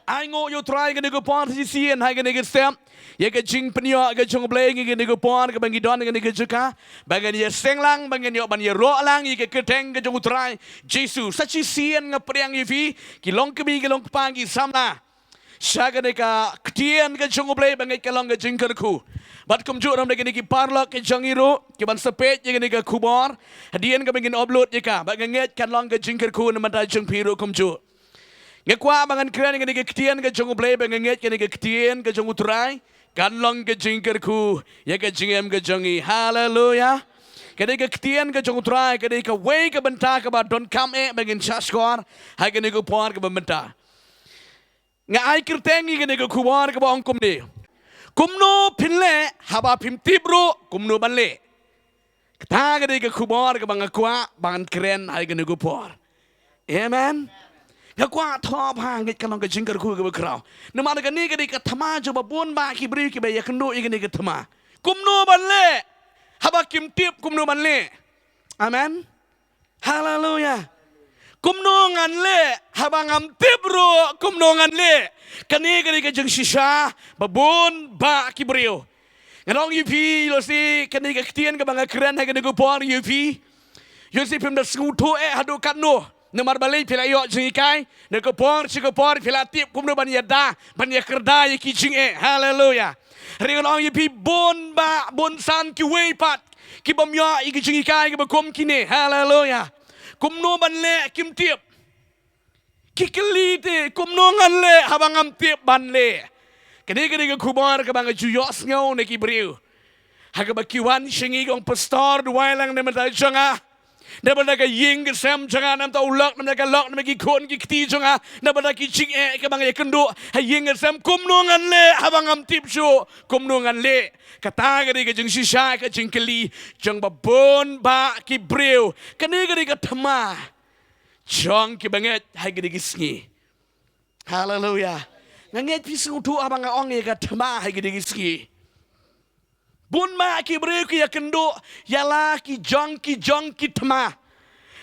ai ngộ yo try cái này cái pon thì xiên hay cái này cái stem ya cái jing penyo cái chung play cái này cái pon cái bangi don cái này cái juka bangi ya seng lang bangi yo ban ya ro lang cái keteng cái chung try Jesus sachi xiên ngap priang yifi ki long kebi ki long pang ki samna sha cái này cái ktian cái chung play bangi cái long cái jing kerku bat kum ju ram cái này cái parlok cái chung iro cái ban sepet cái này cái kubor hadian cái bangi upload ya ka bangi nget kan long cái jing kerku na mata chung piro kum ju nghe qua bằng anh kêu cái ktian cái chung play bằng nghe cái ktian cái chung utrai kan long cái jing kerku ya cái jing em cái jungi hallelujah cái ktian cái chung utrai cái way cái benta cái ba don come bằng chaskor hay cái por cái benta nghe ai kirtengi cái kubar cái ba ong kum ni kumno phin leh haba phim tibro kumno ban le ta cái kubar cái bang kwa bang kren hay cái por amen ya kwa thop hang cái long cái jing kerku cái krau na ma cái ni cái thama jo ba bon ba ki bri ki ba ya kendo cái thama kumno ban le haba kim tip kumno ban le amen hallelujah kumno ngan le haba ngam tip ro kumno ngan le kani cái jing shisha ba bon ba ki brio ngalong yupi lo si kani cái tien cái bang kren hay cái por yupi yo si pim da skuto hadu kanno Nomor balik pila yo jingikai, neko por pila tip kumno ban yada ban yakerda yaki jinge, hallelujah. Ringalong yipi bon ba bon san ki way pat ki bam yo iki jingikai ki bakom kine, hallelujah. Kumno ban le kim tip, ki kelite kumno ngan le habangam tip ban le. Kene kubar ka bang juyos ngau neki briu. Haga bakiwan shingi gong pastor duwai lang ne mata janga. Daripada ying ke sem jangan nam tau lok nam ka lok nam ki kon ki kti janga daripada ki ching ke bang ye kendo ying ke sem kumno ngan le habang am tip sho kumno ngan le kata ke jing shisha ke jing keli jang ba bon ba ki breu kani ke thama jong ki banget hai ke sngi hallelujah nganget pisu tu abang ong ye ke thama hai ke sngi Bun ma ki breu ki ya kendo yala ki jong ki thama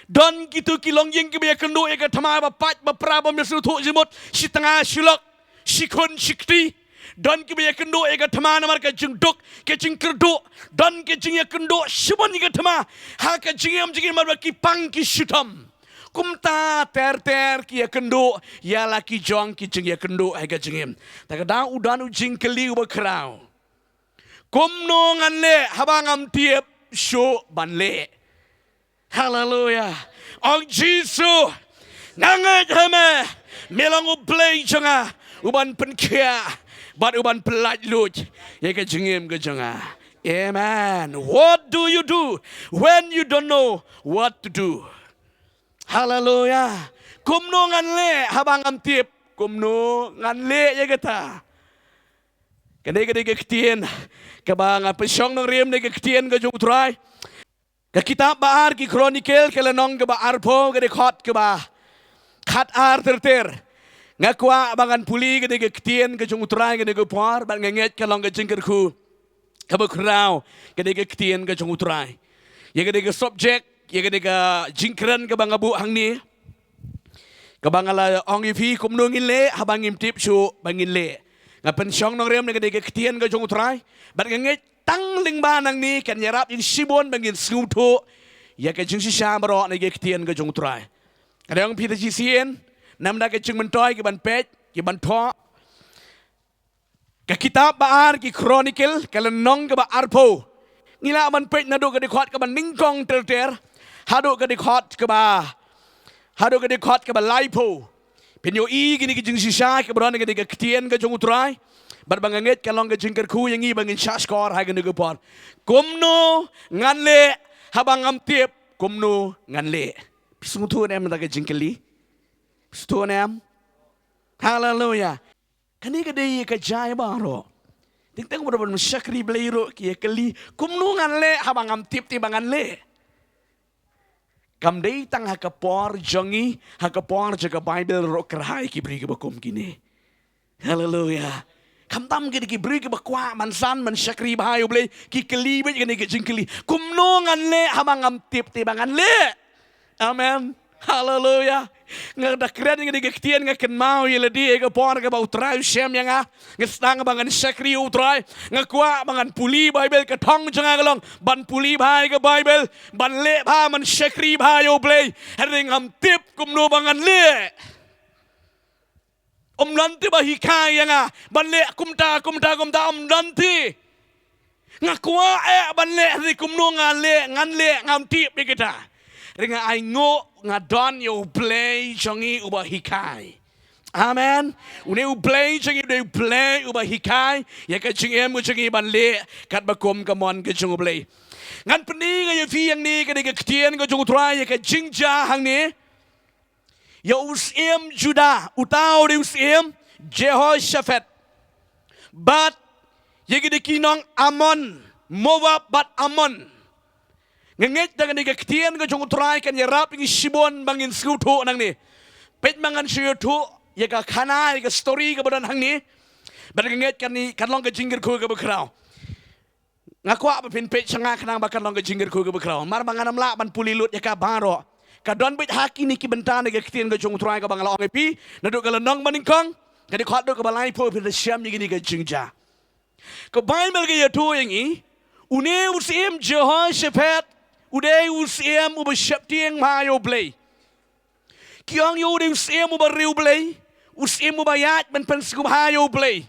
don gitu ki long ying ki ya kendo ya thama ba pat ba pra ba mesu thu jimot si tanga silok si khon sikti don ki ya kendo ya thama namar ka jing duk ke jing kerdo don ke jing ya kendo sibon ki thama ha ka jing am jing mar ba ki pang ki sitam kumta ter ki ya kendo yala ki jong ki jing ya kendo ha ka jing ta ka da udan u jing keli ba krau Kumno ngan le habangam tiep sho ban le hallelujah ong jisu nangat hame melangu play janga uban penkia bat uban pelat lut ye ke jengem ke janga amen what do you do when you don't know what to do hallelujah kumno ngan le habangam tiep kumno ngan le ye kata kene ketien kabang pesyong nang riem ne ketien ke jung trai ke kitab baar ki chronicle ke lenong ke ba arpo ke khot ke ba khat ar ter ngakwa bangan puli ke ketien ke jung trai ke por ban nget ke long ke jing kerku ke ba krau ke ketien ke jung trai ye ke subject ye ke jingkran ke bang abu hang ni ke bangala ong ifi kumno ngin le habangim tip shu bangin le ngapen syong nang rem ke ketien ke jung trai bat nget tang ling ba nang ni kan yarap yung sibon bangin skuto ya ke jing shisha baro ne ke ketien ke jung trai kadang pita jisien namda ke jing mentoy ke ban pet ke ban tho ke kitab baar ki chronicle ke lenong ke ba arpo ngila ban pet na do ke khot ke ban ningkong ter hado ke khot ke ba laipo penyo i gini ke jing shisha ke baro ne ke ketien ke jung trai bat banganget kalong ke jing kerku yang i bangin shaskor hai ke por kumno ngan le habang am tiep kumno ngan le pisung tu nem ta ke jing keli stu nem hallelujah kani ke dei ke jai baro ting teng bro ban syakri bleiro ki keli kumno ngan le habang am tiep ti bangan le kam dei tang ha ke por jongi ha ke por jaga bible ro krai ki bri ke bakum kini hallelujah Kam tam ki beri ke bakwa mansan man syakri bahayu boleh ki keli be ke jing keli kumno ngan le habang am tip ti bangan le amen Haleluya. Ngada keren ngada ketian ngaken mau yela di ega pon ka bau trai shem yang ngesang bangan sakri utrai ngakwa bangan puli Bible ka thong janga galong ban puli bhai ka Bible ban le bha man sakri bhai yo play hering ham tip kumno bangan le nanti bahikai yang ban le kumta nanti ngakwa ban le ri kumno ngan le ngam tip kita ringa ai ngo ngadon yo play jongi uba hikai. Amen. Une u play jongi de play uba hikai ya ka jingem ku jongi ban le kat bakom ka mon ka jong play. Ngan peni ga ye fi yang ni ka de ka tien ka jong try ya ka jingja hang ni. Ya usiem Juda utau de usiem Jehoshaphat. But ye ka de kinong Amon Moab bat Amon. Ngengit dengan ni ketian ke jong try kan ya rap ngi Shibon bangin skutu nang ni. Pet mangan skutu ya ka khana ya ka story ka badan hang ni. Bar ngengit kan ni kan long ka jingir ku ka bakrau. Ngakwa ba pin pet changa kanang ba kan long ka jingir ku ka bakrau. Mar mangan amla ban pulilut ya ka baro. Ka don bit haki ni ki bentan ke ketian ke jong try ka bangala ong pi. Naduk ka lanong maningkong. Ka di khot do ka balai po pin syam ni ni ka jingja. Ka Bible ka ya tu yang i. Une usim Jehoshaphat Uday usiem uba syaptieng mayo play. Kiang yo uday usiem uba riu play. Usiem uba yat ben penskum hayo play.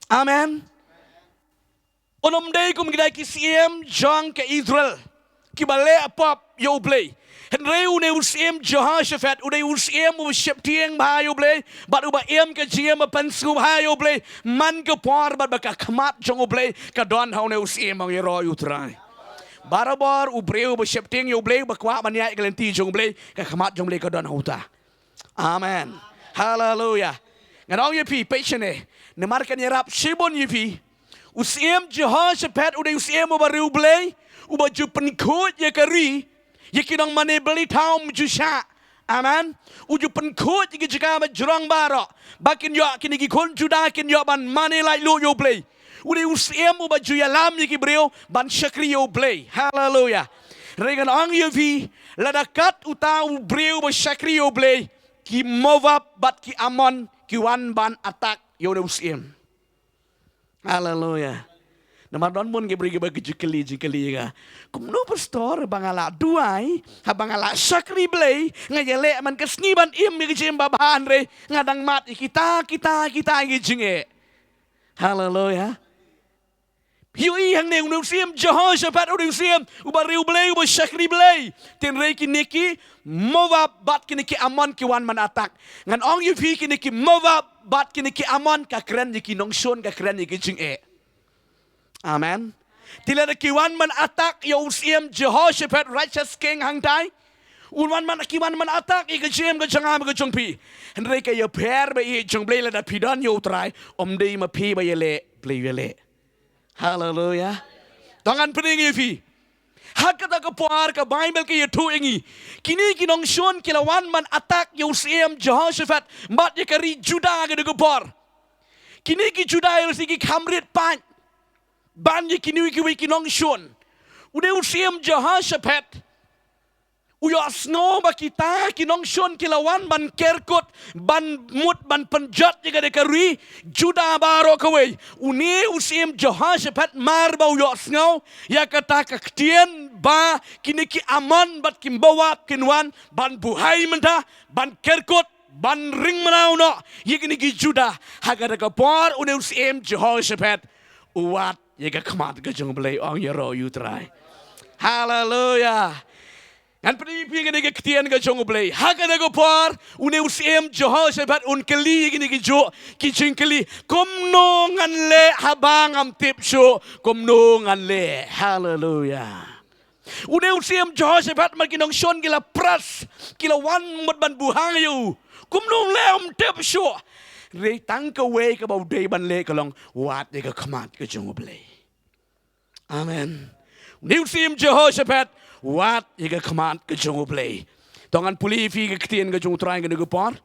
Amen. Onom day kum gidai kisiem jang ke Israel. Kibale apop yo play. Henry uday usiem Jehoshaphat uday usiem uba syaptieng mayo play. Bat uba ke jiem penskum hayo play. Man ke por bat baka khamat jong play. Kadon haune usiem ang yero utrai. Barabar ubreu besyapting yo blei bakwa maniai ka lynti jong blei ka khamat jong blei ka don huta. Amen. Hallelujah. Ngadong ye pi patience ne markan yarap Shibon ye pi. Usiem Jehoshaphat uday usiem ubareu blei uba jupen khut ye kari ye kinong mane blei taum jusha. Amen. Uju penkut ye jika majrong baro. Bakin yo kini ki kon Juda kin yo ban mane lai lu yo blei. Udah usiem uba juya lam yaki brio ban syakri yo play. Hallelujah. Regan ang yofi ladakat utau brio ba syakri yo play ki Moab bat ki Amon ki wan ban atak yo udah usiem. Hallelujah. Nama don pun ke beri ke jikeli ga. Kumno pastor bangala duai ha bangala syakri play ngajele man kesni ban im yaki jem babahan re ngadang mat kita yaki jinge. Hallelujah. Hiui hang ne unusim Jehoshaphat unusim ubariu blay uba syakri blay ten reiki niki Moab bat kiniki Amon ki wan man atak ngan ong yu fi kiniki Moab bat kiniki Amon ka kren yiki nongson ka kren yiki jinge. Amen. Tila ki wan man atak yo usim Jehoshaphat righteous king hang dai unwan man ki wan man atak i ka jem ka jangam ka jongpi hen reiki yo per ba i jong blay la da pidon yo trai dei ma pi ba yele blay yele. Hallelujah. Tangan pening fi. Hakata ka puar ka Bible ke yetu ingi. Kini kinong shon kilawan man atak yo usiem Jehoshaphat mat ye kari Juda ke de por. Kini ki Juda yo sigi kamrit pan. Ban ye kini ki kinong shon. Ude usiem Jehoshaphat. Uyo snow ba kita kinong shon kilawan ban kerkut ban mut ban penjat ye de kari Juda baro kawe. Uni usim Jehoshaphat mar ba uyo snow ya kata kaktian ba kini ki Amon bat kimbawap kinwan ban buhai menta ban kerkut ban ring manau no ye kini ki Juda hagada ka por uni usim Jehoshaphat uwat ye ka khamat ka jong blai ong yero you try. Hallelujah. Ngan penipi gini ke ketian ke jong blay. Haka na ko par une usiem Jehoshaphat un keli gini ke jo ki jing keli. Kumno ngan le habang am tip show. Kumno ngan le. Hallelujah. Une usiem Jehoshaphat man kinong shon kila pras kila wan mot ban buhang yu. Kumno le am tip show. Re tang ka way ka bau day ban le ka long wat de ka khamat ke jong blay. Amen. Une usiem Jehoshaphat wat iga khamat ke jong play tongan puli fi ke ktien ke jong trai ke de por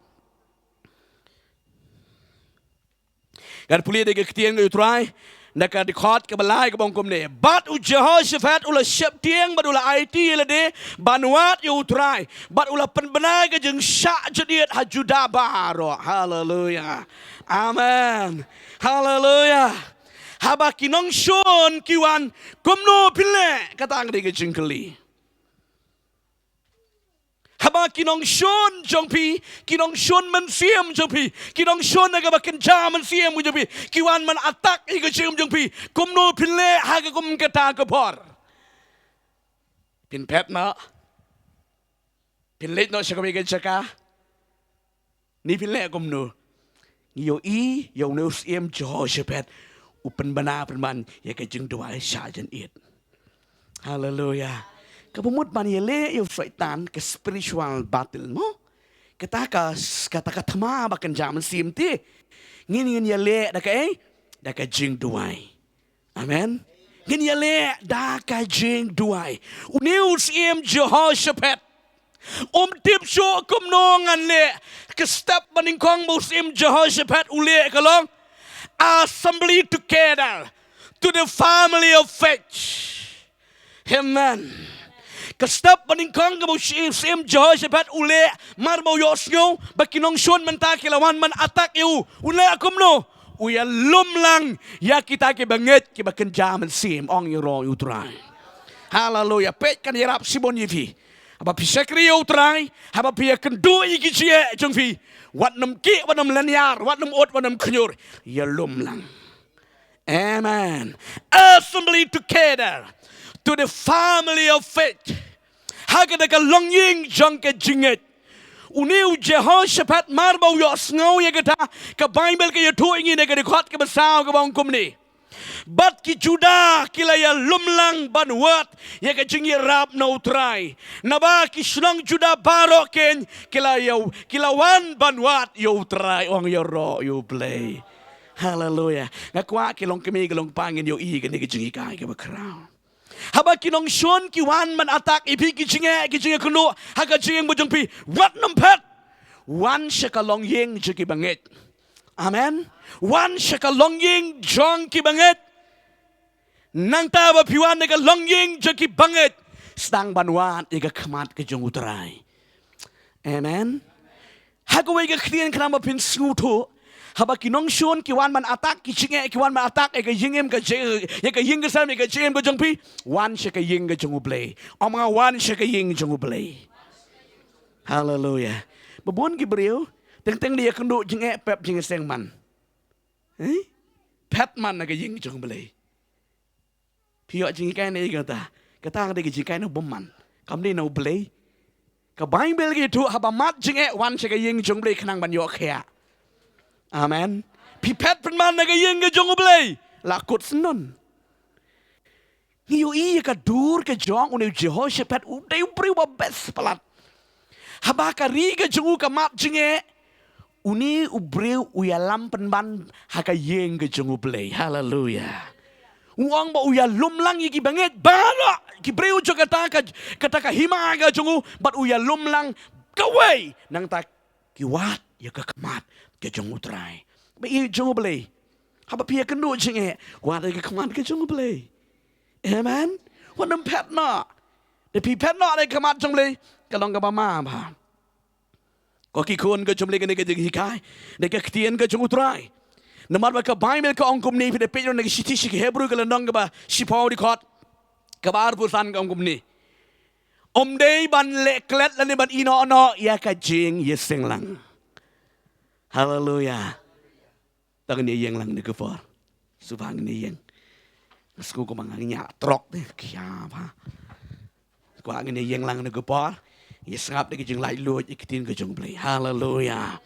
gar puli de ke ktien ke trai Naka dikhat ke balai ke bangkum ni. Bat u Jehoshaphat ula siap tiang, bat ula IT ila de, banuat yu utrai. Bat ula penbenai ke jeng syak jadiat hajuda baro. Hallelujah. Amen. Hallelujah. Haba kinong shon kiwan Kumno Phin Leh kata ang ke jeng keli. Haba kinong shon jong pi, kinong shon man siam jong pi, kinong shon naga bakin jam man siam jong pi, kiwan man atak iga siam jong pi, Kumno Phin Leh haga kum kata kapor. Pin pet na, Phin Leh no siya kami kaya ni Phin Leh kumno, yo no siam Jehoshaphat, upan bana man ya kajeng doa syajan it. Hallelujah. Kapumut man yele yung syaitan ke spiritual battle mo. Kata tama bakan jaman simti. Ngin yele da ka jing duai. Amen. Ngin yele da ka jing duai. Unius im Jehoshaphat. Tip so kumno ngan le ke step maning kong musim Jehoshaphat ule kalong assembly together to the family of faith. Amen. Kastap maningkang kamu sim Jehoshaphat ule mar mau yosnyo bakinong shon menta kilawan man atak yu ule akum no uya lumlang ya kita ke banget ke bakin jaman sim ong yoro utrai. Hallelujah. Pet kan hirap sibon yifi. Aba pisekri utrai, aba pia kendu iki cie jongfi. Wat nam ki wat nam lanyar, wat nam ot wat nam knyur. Ya lumlang. Amen. Assembly together to the family of faith. Haga ka longying jang ke jinget. Uniu Jehoshaphat marbau yo snau ya kata ka Bible ke tu ingin ka dikhat ke besau ke bangkum ni. Bat ki Juda kila ya lumlang banwat ya ka jingi rap na utrai. Naba ki shlong Juda baroken kila wan banwat yo utrai ong yo ro yo play. Hallelujah. Ngakwa kilong kami kilong pangin yo i ka ni ka jingi kai ka bakrao. Haba kinong shon kiwan man atak ipi kijinge kuno haga jing bujung pi wat nampet wan shakalong ying jiki banget. Amen. Wan shakalong ying jong ki banget. Nang taba piwan naga long ying jiki banget. Stang banwan iga kamat ke jong utrai. Amen. Haga wega kriyan kanamba pin snuto. Haba kinong shon kiwan man atak kijinge kiwan man atak eka yingem ka je ya ka ying kesam eka jem ka jongpi wan she ka ying ka jongublay mga wan she ka ying jongublay. Hallelujah. Babon gibreo teng dia kendo jinge pep jinge seng man pet man na ka ying jongublay pio jinge kai na igata kata ka jinge kai na bomman kam ni na ublay ka Bible gitu haba mat jinge wan she ka ying jongublay kanang ban yo kya. Amen. Pipet penman naga yeng ke jong ublay. Lakut senon. Niyo iya ka dur ke jong uni Jehoshaphat uday ubri wa bes palat. Haba ka ri ke jong ka map jinge. Uni ubri uyalam penman haka yeng ke jong ublay. Hallelujah. Uang ba uya lumlang iki banget bala. Ki breu jo kata ka hima ka jong bat uya lumlang kaway nang ta kiwat ya ka kamat. Ke jong utrai. Ba i jong ublay. Haba pia kenu jinge. Wada ke kamat ke jong ublay. Amen. Wadam pet na. De pi pet na de kamat jong ublay. Kalong ka ba ma ba. Ko ki kun ke jong ublay ke jing hikai. De ke ktien ke jong utrai. Namat ba ka Bible ka ongkum ni de pe na shiti shi Hebrew ka landong ka ba sipaw di khot. Ka bar pusan ka ongkum ni. Day ban le klet lan ban ino no ya ka jing yeseng lang. Hallelujah. Tangan ni yang lang ni kefor. Subhang ni yang. Sku ko manganya trok ni kya ba. Ko ang ni yang lang ni kefor. Yesngap ni jing lai lu ikitin ke jong play. Hallelujah.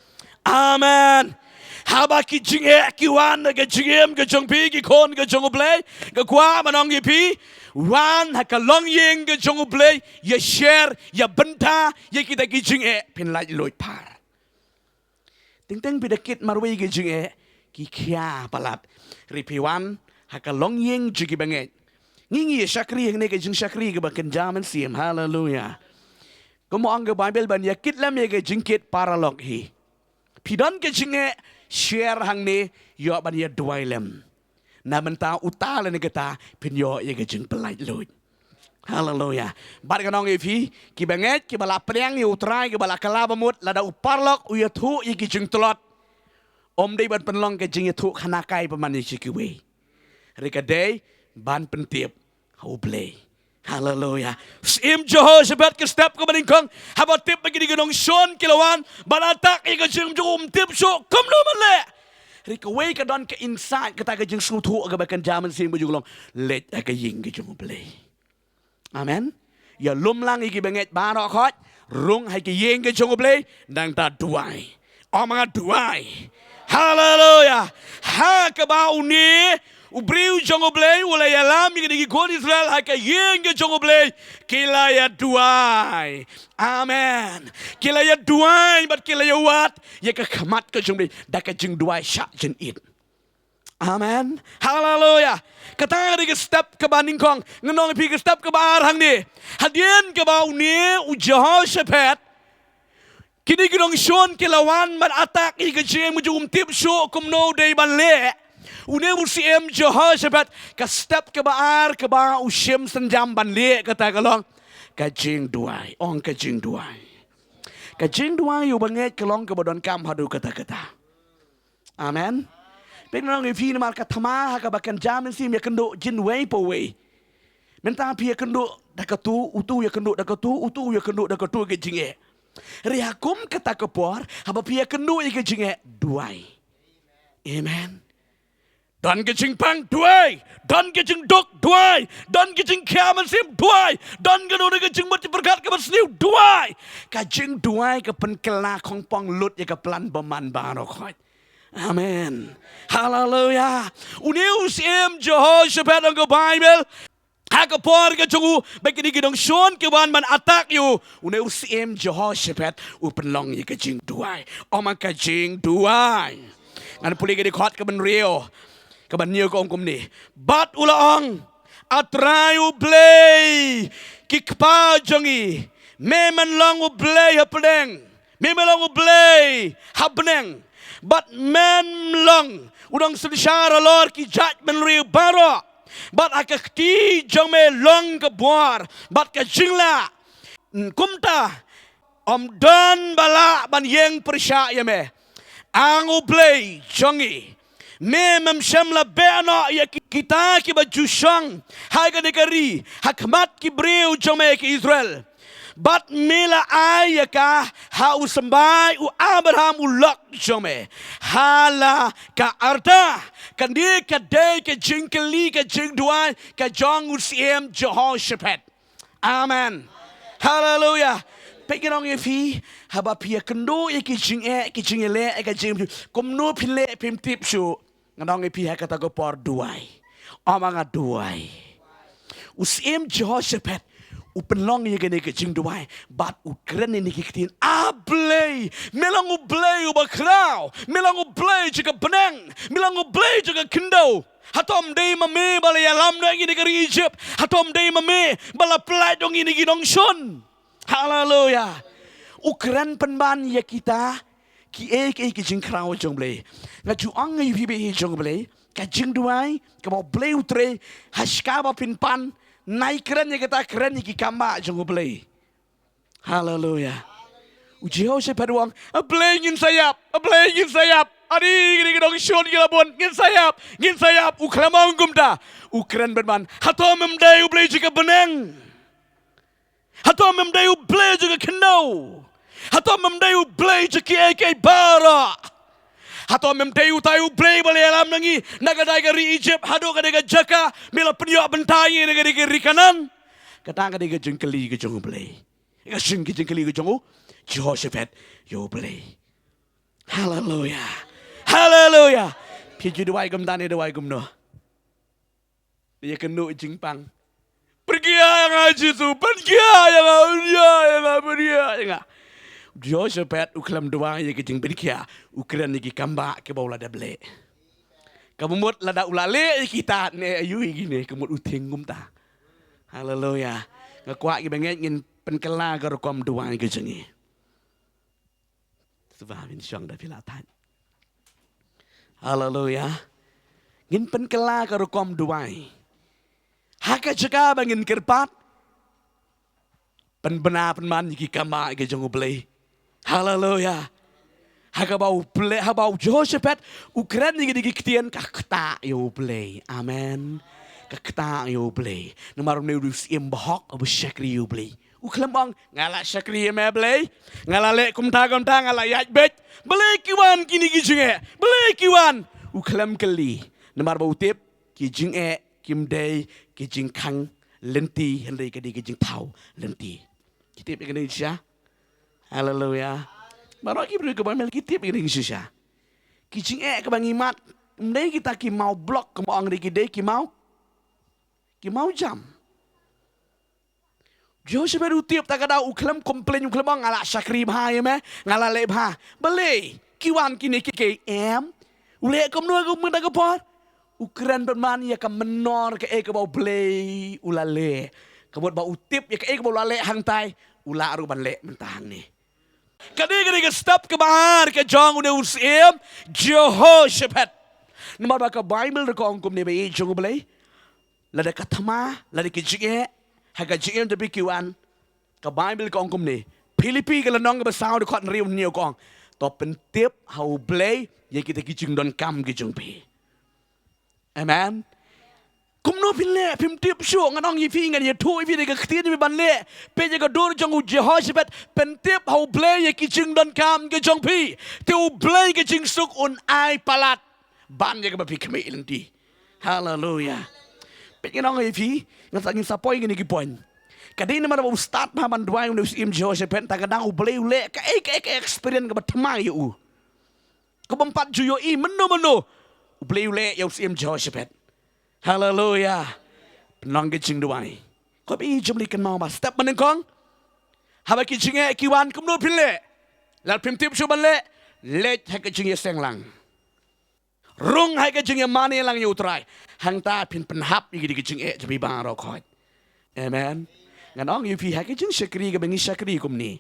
Amen. Haba ki jing ki wan ke jingem ke jong pi ki kon ke jong play. Ke kwa manong yi pi. Wan ha ka long yeng ke jong play. Ya share ya benta ya kita ki jing pin lai lu par. Teng bidakit marway ke jinge ki kya palat ripiwan haka long yeng jigi banget ngingi syakri yang ne ke jing syakri ke bakan jaman sim. Hallelujah. Komo ang Bible ban yakit lam ye ke jingkit paralog hi pidon ke jinge share hang ne yo ban ya duai lem na menta utala ni kita pinyo ye ke jing pelai lui. Haleluya. Bat kanong ifi ki banget ki bala priang ni utrai ki bala kalabamut lada uparlok uyathu ye ke jing telot. Om dei ban penlong ke jing yathu khanakai paman ye chikiwe. Rikadei ban pentiep hau play. Haleluya. Sim Jehoshaphat ke step ke baningkong. Haba tip bagi digenong Sean kilawan. Banatak ika jeng jum tip so. Kumno Phin Leh. Rika way ka don ke inside kata ke jeng sutu aga bakan jaman sim baju long. Let aga ying ke jung play. Amen. Ya lum lang iki benget barok hot. Rung hai ke ying ke jung play. Dang ta duai. Oh mga duai. Haleluya. Ha ke bau ni. Ubriu jongo blay wala ya lam ni god Israel haka yenge jongo blay kila ya duai. Amen. Kila ya duai but kila ya wat ya ka khamat ka jong blay da ka jing duai sha jin it. Amen. Hallelujah. Kata di step ke baning kong ngenong pi ke step ke barang ni. Hadien ke bau ni u Jehoshaphat kini ginong Sean kilawan man atak i ka jing mujum tip so kumno day ban le. Une musim Jehoshaphat ka step ke baar ke ba usim senjam ban le kata kalong ka jing duai ong ka jing duai u banget kalong ke bodon kam hadu kata amen penong ifi mar ka thama ka bakan jam si me kendo jin wei po wei menta pi kendo dakatu utu ya kendo dakatu utu ya kendo dakatu ke jinge riakum kata kepor haba pi kendo ke jinge duai amen. Dan kecing pang duai, dan kecing dok duai, dan kecing kiaman sim duai, dan kenapa kecing mati berkat ke bersniu duai, kecing duai ke penkela kong pong lut ya ke pelan beman barokot. Amen. Haleluya. Unius im Jehoshaphat ang ke Bible. Haka por ke jungu bagi digidong Sean ke wan man atak you. Unius im Jehoshaphat upenlong ya kecing duai, omang kecing duai. Ngan puli ke dikot ke ben rio. Kaban niyo ko ongkom ni. Bat ulaong atrayu play kikpa jongi. Meman long play hapdeng. Meman long play habneng. But men long udang sedsyara lor ki judgment riu baro. But akakti jong me long ke buar. But ke jingla kumta om don bala ban yeng persya ya me. Angu play jongi. Memang syamla beana ya kita ki baju syang hai ka negeri hakmat ki breu jome ki Israel bat mila ay ka ha usambai u Abraham u lok jome hala ka arda kandi ka day ka jingkeli ka jingduan ka jong usiem Jehoshaphat. Amen. Hallelujah. Pegirong yefi haba pia kendo ki jing le ka jing Kumno Phin Leh pim tip shu nganong ipi kata ko por duai omanga duai usim Jehoshaphat upenlong ye gene ke jing duai bat ukren ni kitin ablay melang ublay ubakrao melang ublay juga benang melang ublay juga kendo hatom dei mame bala yalam dong ini ke Egypt hatom dei mame bala pelai dong ini ginong Sean. Haleluya. Ukren penban ya kita ki jing krao jong blay nga ju ang ngai pi be jong blay ka jing duai ka bo blay utre haska ba pin pan nai kren ye kata kren ki kamba jong blay. Haleluya. Ujiho se paduang a blay ngin sayap adi gini dong Sean gilabon ngin sayap uklamong gumda ukren benman hatom mdai blay juga beneng hatom mdai blay juga keno hatom memdayu play ceki eke bara. Hatom memdayu tayu play balik alam nangi. Nagadai gari Egypt hado kadega jaka mila penyo bentai negeri kiri kanan. Katang kadega jengkeli ke jongu play. Ika jengkeli ke jongu Jehoshaphat yo play. Hallelujah. Hallelujah. Piju dua igum tani dua igum no. Dia kenu jingpang. Pergi yang aji tu, pergi yang pergi. Jehoshaphat uklam doa ye ke jing berkia ukran ni kamba ke bawla dable kamut lada ulale kita ne ayu gini kamut uting gumta. Haleluya. Ngakwa ki benget ngin penkela gar kom doa ke jengi sebab in syang da pilatan. Haleluya. ngin penkela karukom duai. Haka jaga bangin kerpat. Penbenar penman yiki kama ke jongo play. Hallelujah. Haka bau play, habau Jehoshaphat Ukraine yiki dikitian kakta yo play. Amen. Kakta yo play. Namarum ne urus imbahok abu syakri yo play. Uklambang ngala syakri me play. Ngala le kumta ngala yaj bet. Play kiwan kini kijinge. Play kiwan. Uklam kali. Namar bau tip kijing kim day kijing kang lynti henry kadi kijing tau lynti. Kitip yang Indonesia. Hallelujah. Baru kita beri kebanyakan kitip yang Indonesia. Kijing kebang imat. Mending kita ki mau blok ke mau angri kide ki mau jam. Joseph berutiap tak ada uklam komplain uklam ngala syakri bah ya meh ngala le bah. Beli kiwan kini kike ule kumno aku menda kepor. Ukuran berman ya ke menor ke bau beli ulale. Kemudian bau utip ya ke bau lale hantai ula aruban le mentang ni. Kadi stop ke bahar ke jong udah usim Jehoshaphat. Nomor baka Bible ko angkum ni bai jong beli. Lada katama lada kijige haga jigem tapi kiwan ke Bible ko angkum ni. Filipi ke lenong ke besau de kot riu ni ko. To pentip hau beli ya kita kijing don kam kijong pi. Amen. Kumno Phin Leh phim tiếp xuống ngon như phi ngàn nhiệt thôi phi này cái tiếng như ban lệ bây giờ cái đôi trong ngục Jehoshaphat pen tiếp hậu play cái chừng đơn cam cái trong phi tiêu play cái chừng suk un ai palat ban như cái bắp phi kemi lynti. Hallelujah. Bây giờ ngon như phi ngon sang sapoi cái point. Cái đây mà nó start mà ban doai nó sim Jehoshaphat ta cái đang play lệ cái experience cái bát mai u. Cái bom pat juyo i meno play lệ yêu sim Jehoshaphat. Hallelujah. Penong kecing duai. Kau bi jumlikan mau mas. Step menengkong. Haba kecingnya kiwan Kumno Phin Leh. Lal pim tip suban le. Let hai kecingnya senglang. Rung hai kecingnya mani lang yutrai. Hang ta pin penhap igi kecingnya jadi bang rokoi. Amen. Nganong yupi hai kecing syakri ke bengi syakri kumni.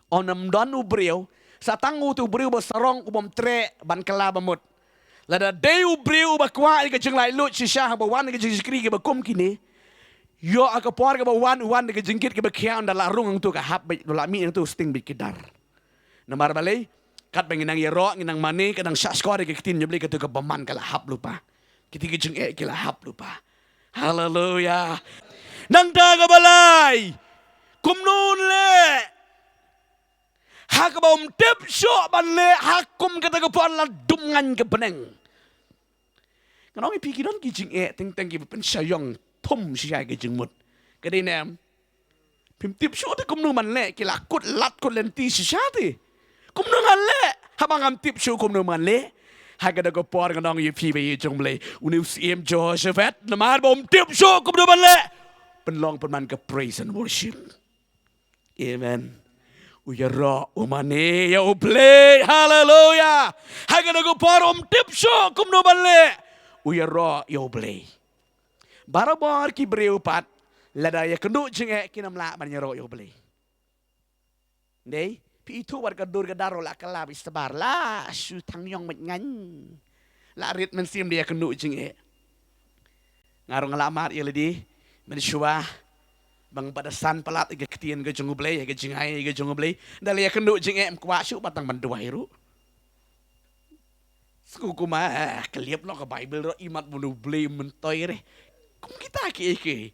Onam don ubriu. Satang tu ubriu besarong ubom tre ban kela bamut. Lada deu breu bakwa ke jeng lai lut shisha ba wan ke jeng skri ke bakum kini yo aka por ke ba wan ke jengkit ke bakian da larung tu ka hab do lami tu sting bit kidar namar balai kat benginang yero nginang mane kadang syaskor ke kitin nyebli ke tu ke baman kala hab lupa kiti ke jeng ke la hab lupa. Hallelujah. Nang da ka balai Kumno Leh hak bom tip syok ban le hakum kata ke pon la dumngan ke beneng. Kanong ipikiran kijing teng ki pen sayong thum sia ke jing mut. Kadai nem pim tip syok te kumno man le ki lakut lat ko lenti sia ti. Kumno man le habang am tip syok kumno man le. Hak kata ke pon kanong ipi be jong le uni sim Jehoshaphat namar bom tip syok kumno man le. Penlong penman ke praise and worship. Amen. Uyara umane ya uplay. Hallelujah. Haga nago parom tip show kumno balle. Uyara ya uplay. Barabar ki breu pat lada ya kendu jenge kinamla banyaro ya uplay. Nei pi itu war kadur kadaro la kala istabar la C.Thyrniang mengan. La rit mensim dia kendu jenge. Ngarong ngalamat ya ledi mensyuah bang pada san pelat ke ketian ke jong blay ke jingai ke jong blay dali ya kenduk jing kwa syu batang banduai ru suku ma keliap lo ke Bible ro imat bunu blay mentoy re kum kita ke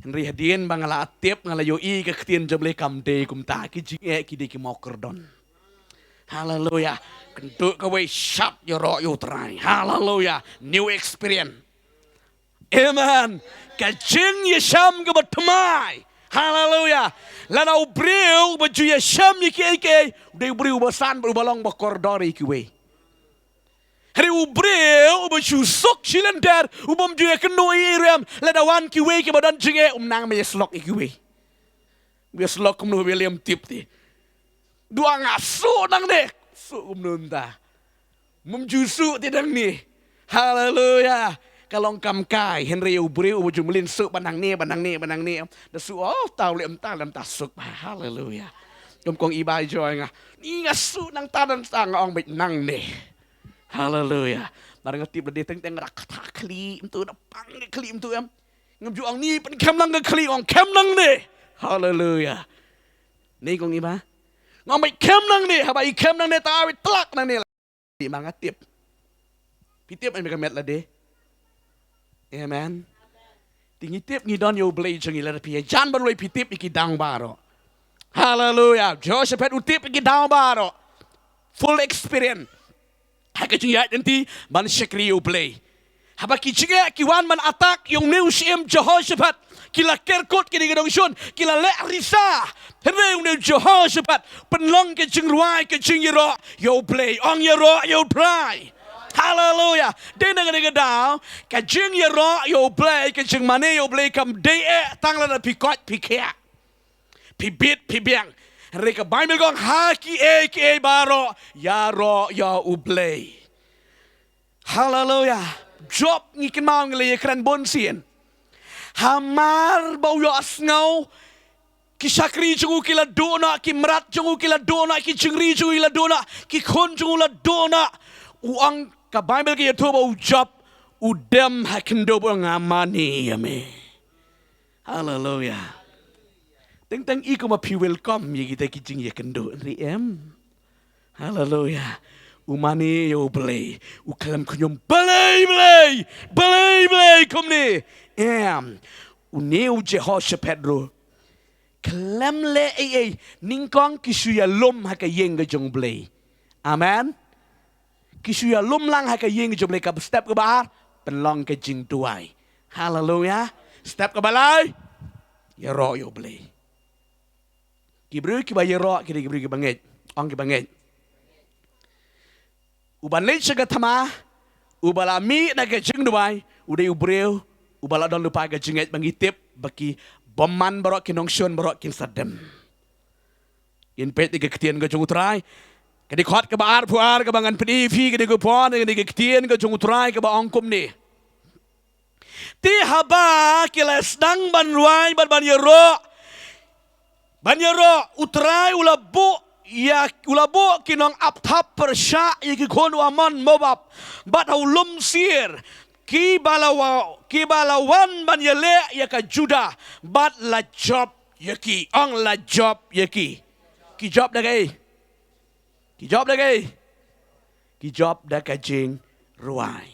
henry hadien bang ala atip ngala yo i ke ketian jong blay kam de kum ta ki jing ki de ki mau kerdon. Hallelujah. Kenduk ke we sharp yo ro yo try. Hallelujah. New experience. Amen. Kajing yesham ke bertemai. Hallelujah. Lana ubriu baju yesham yike udah ubriu basan berbalong bakordori kiwe. Hari ubriu baju sok silender ubam juya kenu iram lana wan kiwe ke badan jinge nang me yeslok kiwe. Yeslok kumnu William tip ti. Dua ngasu nang deh. Su kumnu ta. Memjusu tidang ni. Hallelujah. Kalong kam kai Henry ubriu baju melin suk banang ni da su tau lem ta suk. Hallelujah. Yom kong ibai joy nga ni nga su nang tadan sang ong bit nang ni. Hallelujah. Marang tip le teng rak kata kli tu na pang kli tu em ngam ju ong ni pen kem nang kli ong kem nang ni hallelujah ni kong ni ba ngom mai kem nang ni ha ba I kem nang ni ta wi tlak nang ni di mang tip pi tip ai me la de amen tingi tip ni don yo blay changi la pi jan ba roi pi tip ki dang ba ro hallelujah Jehoshaphat u tip ki dang ba ro full experience hakajing ya nanti man shakri yo blay haba ki jinga ki wan man attack yung new shim Jehoshaphat kila kerkot kini gedong shun kila le risa hereu ne Jehoshaphat penlong ke jing ruai ke jing yero yo play ong yero yo try hallelujah de na ga daw ka jing yero yo play ke jing mane yo play kam de tang la pi kot pi kya pi bit pi biang reka bible gong ha ki baro ya ro ya u play hallelujah job ni ken mau ngle kran bon sien hamar bau yo asngau ki sakri jungu kila dona ki merat jungu kila dona ki jingri jungu kila dona ki khon jungu la dona uang ka bible ki to bau job udem hakendo bo ngamani ame hallelujah teng I ko ma pi welcome ye kita ki jing ye kendo ri em hallelujah umani yo blay ukalam kunyum belay kom ni em uneu Jehoshaphat ro kalam le ningkong kisuya lom ha ka yeng ga jong blay amen kisuya lom lang ha ka yeng ga jong blay ka step ka ba penlong ka jing tuai hallelujah step ka balai ya ro yo blay kibru ki ba ya ro ki bru ki banget ong ki banget uban le chaga thama ubala mi na ga jing duai udai ubreu ubala don lupa ga jinget bangitip baki bomman barok kinong shon barok kin sadem in pet ga ktien ga jung trai ga di khot ga ba ar puar ga bangan pdi fi ga di go pon ga di ktien ga jung trai ga ba ongkom ni ti haba kilas dang ban ruai ban yero utrai ulabu ya ulabo kinong apthap persha iki kon aman mobab bat ulum sir ki balawan ban yele ya ka juda bat la job yaki ong la job yaki ki job da gai ki job da ka jing ruai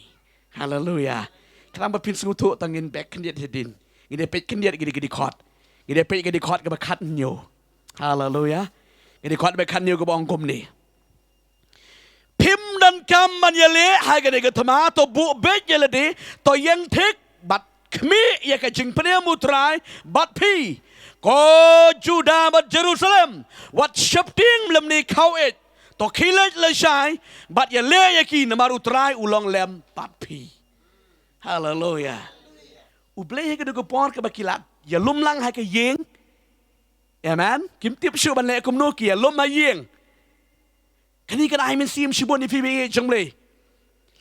hallelujah kram ba pin su tu tangin back kendiat hedin ngide pet kendiat gidi khot ngide pet gidi khot ga ba khat nyo hallelujah ini kuat bekan niu ke bawang kum ni. Pim dan kam man yale hai ke dega tomato bu bet yale de to yang tek bat kmi ya ke jing pene mutrai bat pi ko Juda bat Jerusalem wat shapting lem ni kau et to kilat le shai bat yale ya ki namar utrai ulong lem bat pi hallelujah uble ya ke dega por ke bakilat ya lum lang hai ke yeng amen kim tiếp shu ban le kum no kia lom ma yeng kani kan ai men sim shibon ni phi jong le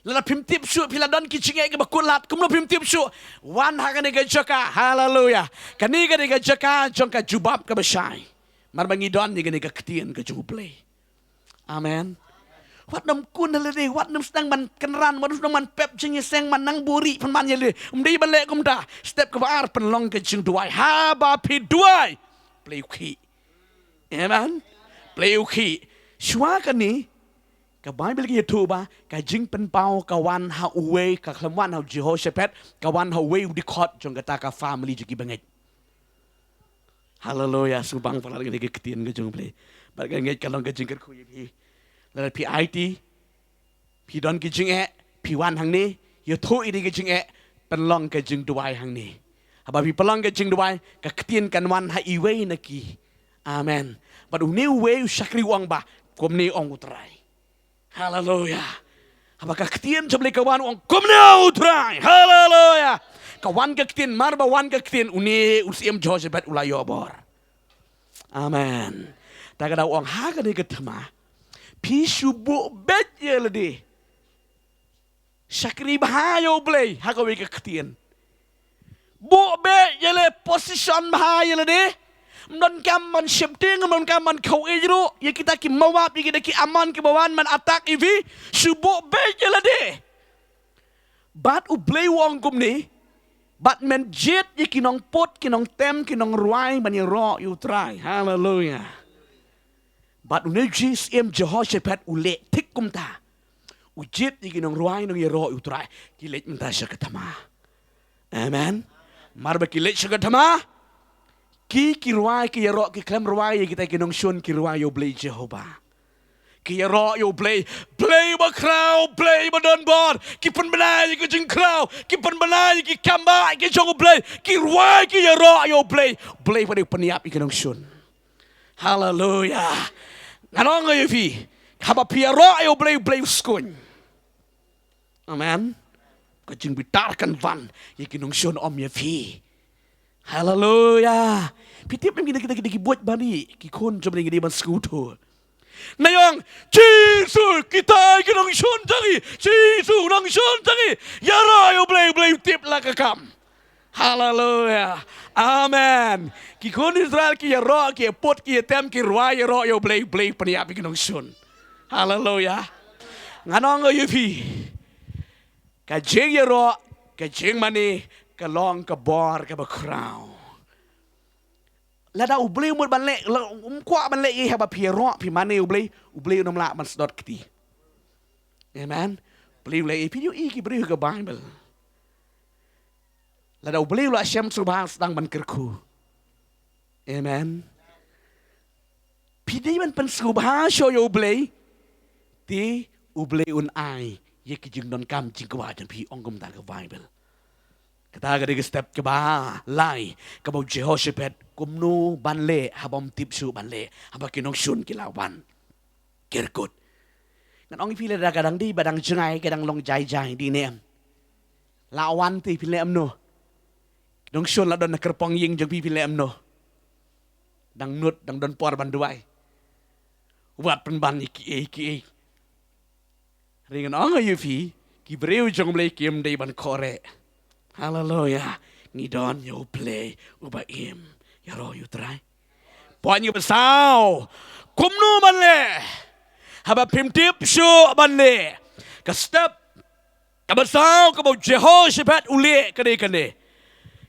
la pim tiếp shu phi la don ki chinge ke bakulat kum no pim tiếp shu wan ha kan ke jaka hallelujah kani kan ke jaka jong ka jubab ke besai mar bangi don ni kan ke ktien ke juble amen wat nam kun le de wat nam stang man kanran wat nam man pep jing seng man nang buri pan man ye le umdi ban le kum da step ke ar pan long ke jing duai ha ba phi duai play uki amen play uki shwa kan ni ka bible ki tu ba ka jing pen pau ka wan ha uwe ka khamwan ha Jehoshaphat ka wan ha we di khot jong kata ka family juki banget hallelujah subang pala ngi ke tien ke jong play ba ka ngi ka long ka jing ker khu yi la pi it pi don ki jing pi wan hang ni yo thu i di ke jing pen long ka jing duai hang ni haba pi pelang ke jing duai ka ktien kan wan ha iwe na ki amen but uni we sakri wang ba kom ni ong utrai hallelujah haba ka ktien joble ka wan ong kom ni utrai hallelujah ka wan ka ktien mar ba wan ka ktien uni usiem Jehoshaphat ulai obor amen ta ka da ong ha ka ni ka thama pi shubu bet ye le di sakri ba yo blay ha ka we ka ktien bu be yele position bahaya yele de non kam man shifting non kam man kau ejro ye kita ki mawap ye kita ki aman ki bawan man attack ivi subu be yele de bat u blei wong kum ni bat men jet ye kinong pot kinong tem kinong ruai ban ye ro you try hallelujah bat u ne jis em Jehoshaphat u le tik kum ta u jet ye kinong ruai nong ye ro you try ki le men ta shakatama amen mar ba ki le shakatama ki ruai ki ye ro ki klem ruai ye kita kinong shun ki ruai yo blei Jehovah ki ro yo play ba crowd play ba don bor ki pen benai ki jing crowd ki pen benai ki kamba ki jong play ki ruai ki ro yo play pa de peniap ki nong shun hallelujah nganong yo fi haba pi ro yo play skun amen ka jing bitarkan van ki nong shun om ye fi hallelujah pitip ngi kita buat bani ki kon jom ngi ban skuto Nayang Jesus kita kinong shun tangi Jesus nang shun tangi yara yo blay tip lakakam hallelujah amen ki kon Israel ki yara ki pot ki tem ki ruai yara yo blay paniap kinong shun hallelujah nganong yo fi ka jing yara ka jing mani ka long ka bor ka ba crown Lada ublei mut ban le kwa ban le ye haba pi ro pi mane ublei nom la ban sdot kti amen ublei le pi yo ki breu ka bible lada ublei lo shem subhang sedang ban kerku amen pi dei ban pen subha show yo ublei ti ublei un ai ye ki jing don kam jing kwa jan pi ongum ta ka bible kata ga de step ke ba lai ka bo Jehoshaphat kumno ban le habom tip su ban le haba kinong shun kilawan kerkut ngan ong pi le da kadang di badang jengai kadang long jai di nem lawan ti pi le amno dong shun la don kerpong ying jong pi le amno dang nut dang don por ban duai wat pen ban ki ringan ong yu fi ki breu jong le kim dei ban kore hallelujah ni don yo play uba im yaro you try pon you besau kumno ban le haba pim tip shu ban le ka step ka besau ka bo Jehoshaphat ule kane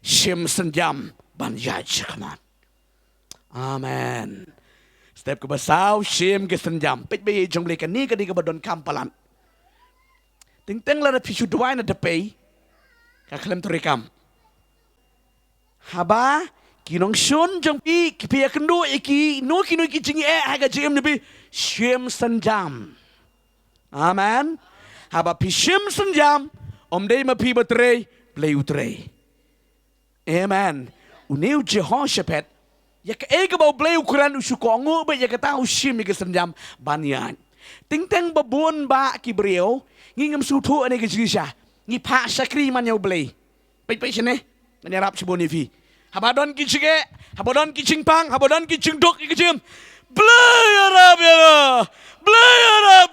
shim sanjam ban yaj come on amen step ka besau shim ke sanjam pet be jong le kani ka badon kampalan ting la pishu duai na de pay ka klem torikam haba kinong shun jong pi ki pi kendo iki no kino ki jingi haga jim nabi shim sanjam amen haba pi shim sanjam om dei ma pi batre play utre amen uneu Jehoshaphat ya ka ega ba play ukuran usukongo ba ya ka ta shim ki sanjam banyan ting babon ba ki breo ngingam sutu ane ki jisha ni pa sakri man yo blay pe sene ni rap chiboni fi habadon ki chige habadon ki chingpang habadon ki chingdok ki chim blay arab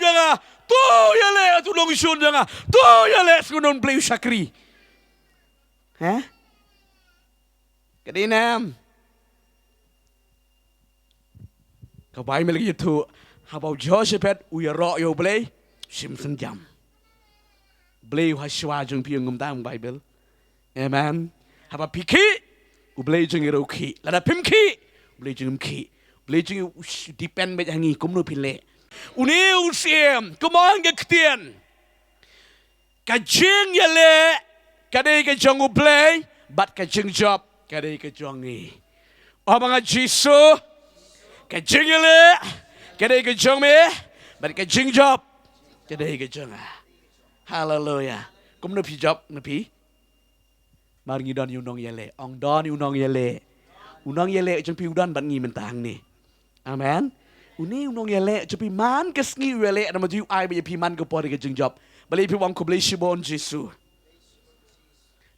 ya tu ya le tu long shun ya tu ya le skunon blay sakri kadinam ka bai me lagi tu habau Jehoshaphat u ya ro yo blay shim san jam blay hashwa jung pi ngum ta bible amen haba piki u blay jung ro ki la da pim ki blay jung ki blay jung depend be hangi Kumno Phin Leh u ni u siem kumang ge ktien ka jing ya le ka dei ka jung u blay bat ka jing job ka dei ka jung ni o banga jisu ka jing ya le ka dei ka jung me bat ka jing job ka dei ka jung hallelujah Kumno Phi job na pi mar ngi don yu nong yele ong don yu nong yele jong pi don ban ngi men tang ni amen uni nong yele jong pi man ke sngi yele na ma ju ai be pi man ko por ke jing job bali pi wong ko ble shibon jisu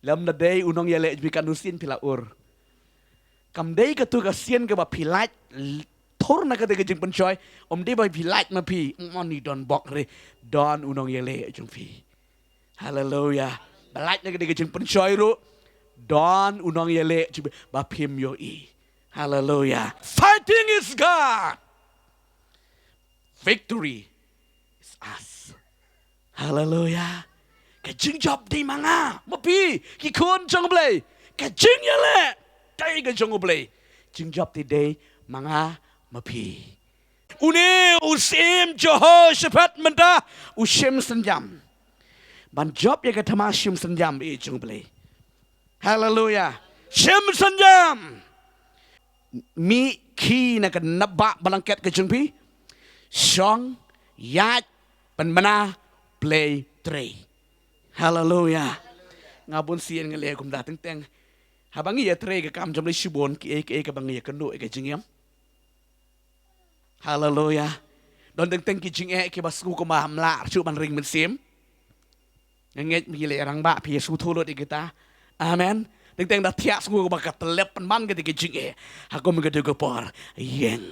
lam na day unong yele jong pi kanusin pila ur kam day ka tu ka sien ka ba pi lait thor na ka de ke jing penchoy om de ba pi lait ma pi on ni don bok re don unong yele jong pi hallelujah balait na ka de ke jing penchoy ru don unong yele ba pim yo I hallelujah fighting is God victory is us hallelujah ka jing job di manga mapi ki kon jong blay ka jing ya le dai ka jong blay jing job ti day manga mapi une usim Jehoshaphat menda usim senjam ban job ya ka thama sim senjam e jong blay hallelujah sim senjam mi khi na ka nabba balangket ka jong pi song yat pan mana play three hallelujah ngabun sien ngale kum da teng teng habangi ya three ka kam jom le shibon ki e ka bangi ya kendo e ka jingyam hallelujah don teng teng ki jing e ki basku ko ma hamla chu ban ring men sim nget mi le rang ba pi su tholo de kita amen teng teng da thia su ko ba ka telep pan ban ki jing e ha ko mi ka de ko por yen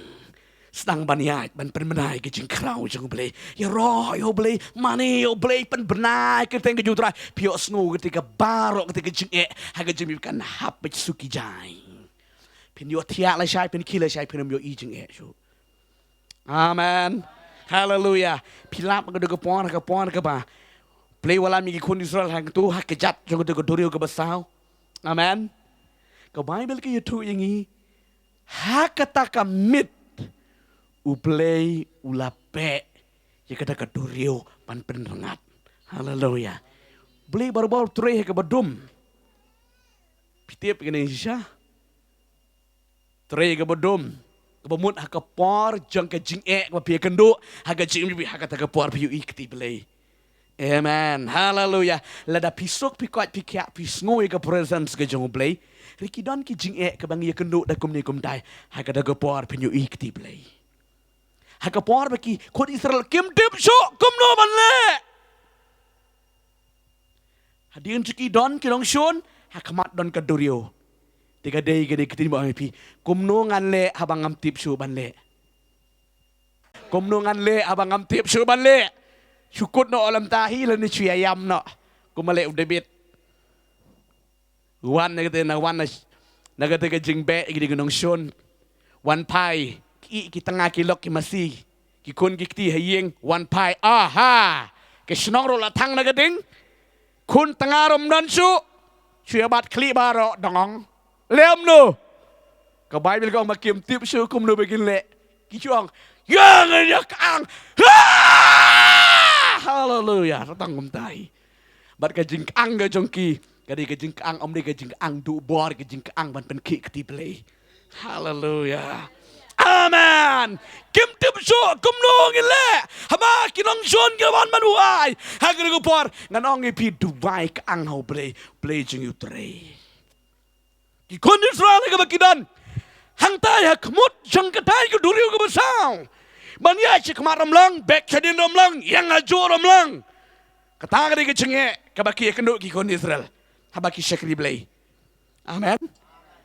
sedang baniat ban penbenai ke jing krau jeng blay ya roh yo blay mani yo blay pen benai ke teng ke jutra pio snu ketika barok ketika jing ha ke jing kan hap be suki jai pin yo tia la shai pin kila shai pin yo i jing shu amen hallelujah pilap ke de pon ke ba play wala mi kun Israel hang tu ha ke jat jeng de dorio ke basau amen ke bible ke tu yangi ha kata kamit uplay ulape ya kata kadurio pan penrengat haleluya beli baru-baru tre ke badum pitip ke Indonesia tre ke badum ke bamut ha kapor jang ke jing e ke pia kendo ha ke jing bi ha kata kapor piu ikti beli amen haleluya lada pisok pikot pikya pisngoi ke presence ke jong beli rikidon ki jing e ke bangi kendo da kumni kumdai ha kata kapor piu ikti beli Hakapor baki kon Israel kim tip so Kumno Phin Leh hadin ciki don kilong shon hakamat don kadurio tiga day gede kitin ba pi Kumno ngan le habang am tip so ban le Kumno ngan le abang am tip so ban le syukut no alam tahi le ni cuya yam no kumale udebit wan negate na wan na gate ke jingbe gede gunong shon wan pai ki tengah kilok ki masih ki kun ki ti hayeng wan pai aha ke snong ro la thang na gading kun tengah rom dan su chuya bat kli baro dong lem no ka bible ko makim tip su Kumno begin le ki chuang yang yak ang hallelujah ratang kum tai bat ka jing ang ga jongki kadi ka jing ang om de ka jing ang du bor ka jing ang ban pen ki ti play hallelujah amen kim tip so Kumno Phin Leh hama kinong son gawan manuai hagre ko por nganong ipi dubai ka ang ho play jing you three ki kon Israel ka bakidan hang tai ha kmut jang ka tai ko duriu ko basau banya chi kmaram lang bek chadin rom lang yang ajo rom lang kata ka jing ka baki kendo ki kon Israel habaki shakri play amen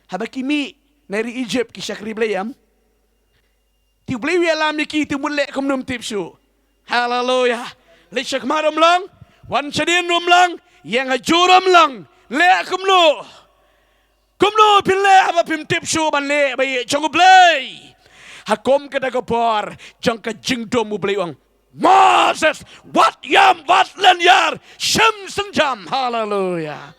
habaki mi nari Egypt ki shakri play am ti beli alam niki ti mulai kumnum tipsu hallelujah le shak maram lang wan chadin rum lang yang ajuram lang le Kumno Phin Leh aba pim tipsu ban le bai chong blay hakom kada kapor jang ka jingdom blay ong Moses wat yam wat len yar sham sanjam hallelujah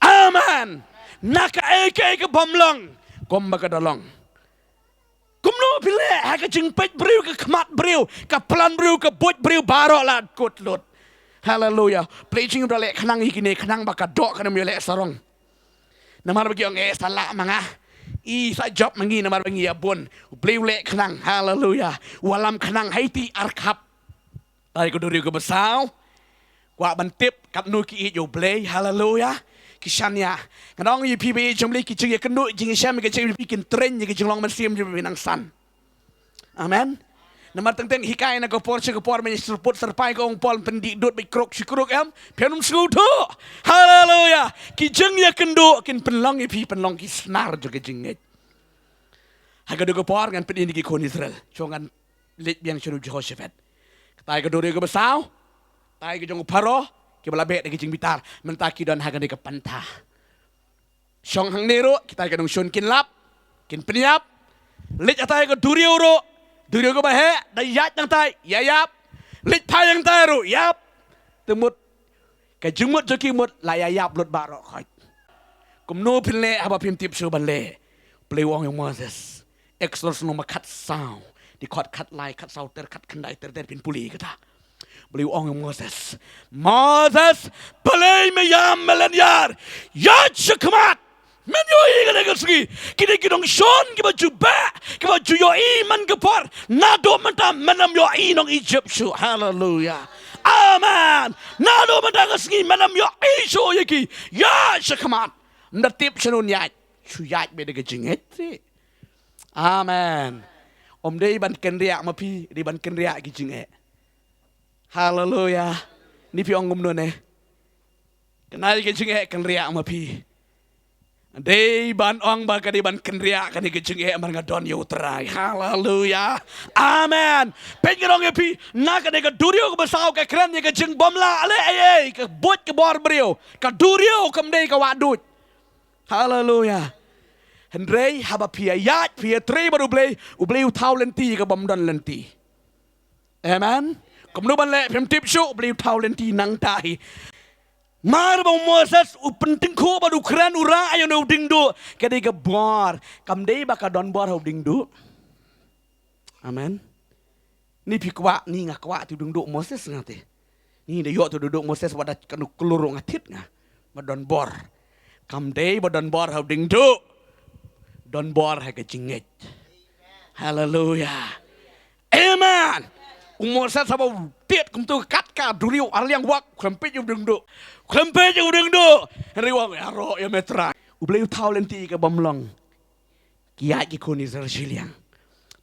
amen naka eke ke bamlang kom bakadalong Kumno Phin Leh ha ka jing pet briu ka kmat briu ka plan briu ka bot briu baro la kot lot hallelujah preaching dole khnang ikine khnang baka dok kana mi le sarong namar bagi ong sala manga i sa job mangi namar bagi abon briu le khnang hallelujah walam khnang haiti arkap tai ko dori ko basau kwa bantip kat nu ki yo blay hallelujah kisanya kanong yi pibe jomli ki jing kenu jing sham ki jing bikin tren ki jing long man sim jing binang san amen namar teng teng hikai na ko por men serput serpai ko ong pol pendi dot bi krok sikrok am penum skuto hallelujah ki jing ya kendo kin penlong yi pi penlong ki snar jo ki jing net ha ko por ngan pen ki kon Israel chongan let biang chunu Jehoshaphat tai ko dori ko basau tai ki jong paro ki balabe de jing bitar mentaki don hagan de pantah syong hang nero kita ka dong shon kin lap kin peniap lit atai ko durio ko bahe da yat nang tai ya yap lit phai yang tai ro yap temut cái chứng mất cho kia một lại ayap luật bà rõ khỏi Kumno Phin Leh haba phim tiếp sửa ban lệ play wong yang Moses Exodus no ma cut sound di cut line cut sound cut kendai pin puli kata play wong yang Moses play mayam melanyar ya chakmat men yo iga de gski kide kidong shon ki baju ba ki baju yo iman gepor nado menta menam yo inong Egypt shu hallelujah amen nado menta gski menam yo isu yaki ya chakmat natip shanun yat chu yat be de gejinget si amen dei ban ken riak ma pi di ban ken riak ki jinget hallelujah ni pi ongum no ne kenal ki jinget ken riak ma pi dei ban ong ba ka di ban ken riak ka ni ki jinget mar ngadon yo trai hallelujah amen pen ngong pi na ka de ka durio ko basau ka kran ni ka jing bom la ale ai ka bot ka bor brio ka durio kam dei ka wadut hallelujah Henry haba pia yat pia tre baru ublei utau lenti ke bom don lenti. Amen. Kumno Phin Leh pem tip show ublei utau lenti nang tai. Mar bang Moses penting ko baru keren ura ayo no dingdu kadi ke bor kam dei baka don bor ho dingdu. Amen. Ni pi kwa ni ngak kwa tu dingdu Moses ngate. Ni de yo tu duduk Moses wada kanu keluru ngatit nga. Badon bor. Kam dei badon bor ho dingdu. Don bor hai ke jinget. Hallelujah. Amen. Moses sabau tiet kum tu kat ka duriu aliang wak krempet yu dengdu. Krempet yu dengdu. Henry wak aro ya metra. Ubleu tau lenti ke bomlong. Kiat ki kuni C.Thyrniang.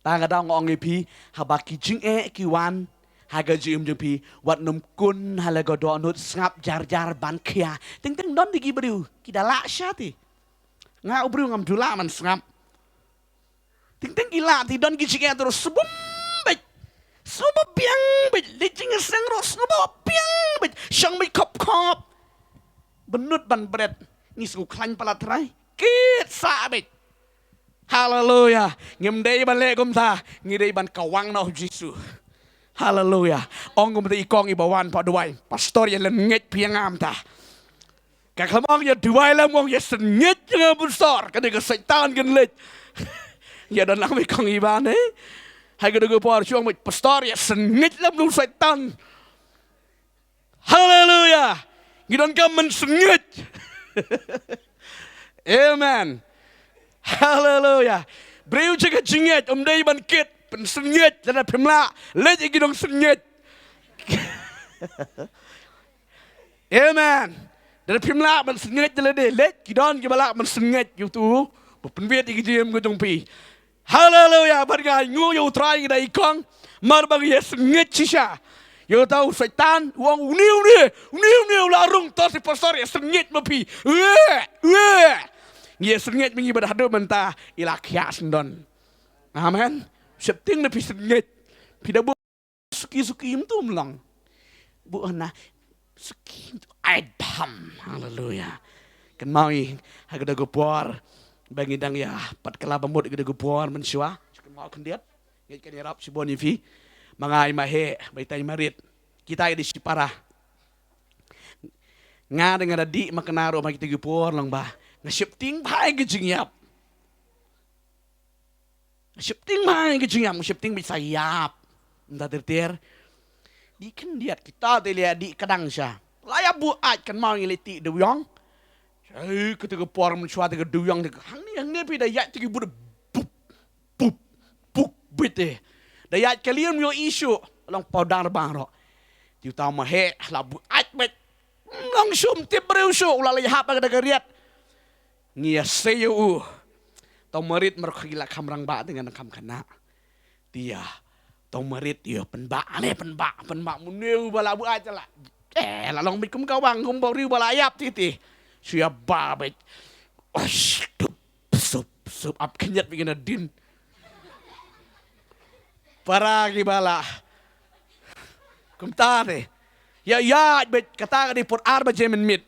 Ta ga dang ong pi habaki jing ki wan haga jim jung pi wat num kun halaga do nut ngap jar ban khia. Ting don di ki briu ki dala syati. Nga ubru ngam dula man sngap ting gila ti don gici terus sebum bet semua piang bet licing seng ros semua piang bet syang bet kop benut ban bret ni su klan palat rai kit sa bet hallelujah ngem dei ban le gom ta ngi dei ban kawang no jisu hallelujah ong gom dei kong i bawan pa duai pastor ya len nget piang am ta Cả khám ong ya duai lam ngong ya sengit nga besar ka de setan gen lech. Ya dan lang mi kong iban Hai ka de por chuang mit pastor ya sengit lam lu setan. Hallelujah. Gidon ka men sengit. Amen. Hallelujah. Breu jaga jinget dei ban kit pen sengit dan pemla lech gidong sengit. Amen. Dari pimla man sengit jale de let kidon ki balak man sengit yu tu pen viet ki jem ko jong pi hallelujah barga ngu yu trai dai kong mar bang ye sengit sisa yo tau setan wong uniu la rung to si pastor ye sengit ma pi ye sengit mingi bar hadu menta ila khia sendon amen septing na pi sengit pi da bu suki tu mlang bu na Sekim tu Adam, hallelujah. Kan maui hagda gopor bangi dang ya pat kala bamut hagda gopor mensua. Kan mau kendiat, ngit kan yarap si boni fi. Mangai mahe baitai marit. Kita di sipara. Nga dengan di makenaro magi ti gopor lang ba. Ngasip ting bai gijing yap. Ngasip ting bai gijing yap, ngasip ting bisa yap. Nda tertir. Di kan diat kita lihat di kadang sya laya buat kan mau ngiliti duyong ketika por mencuat ke duyong hang ni pi dayat tigi bud buk bite dayat kalian yo isu long podar baro tiu tama he la buat bet long sum tibreu su la hap ka dagariat ngia seyu tomarit merkhila kamrang ba dengan kam kana dia tong marit dia penbak muneu bala bu aja lah la long bit kum kawang kum bau bala ayap titi siap babet sup ap kenyat bikin din para gibala kum tare ya bet kata di por arba jemen mit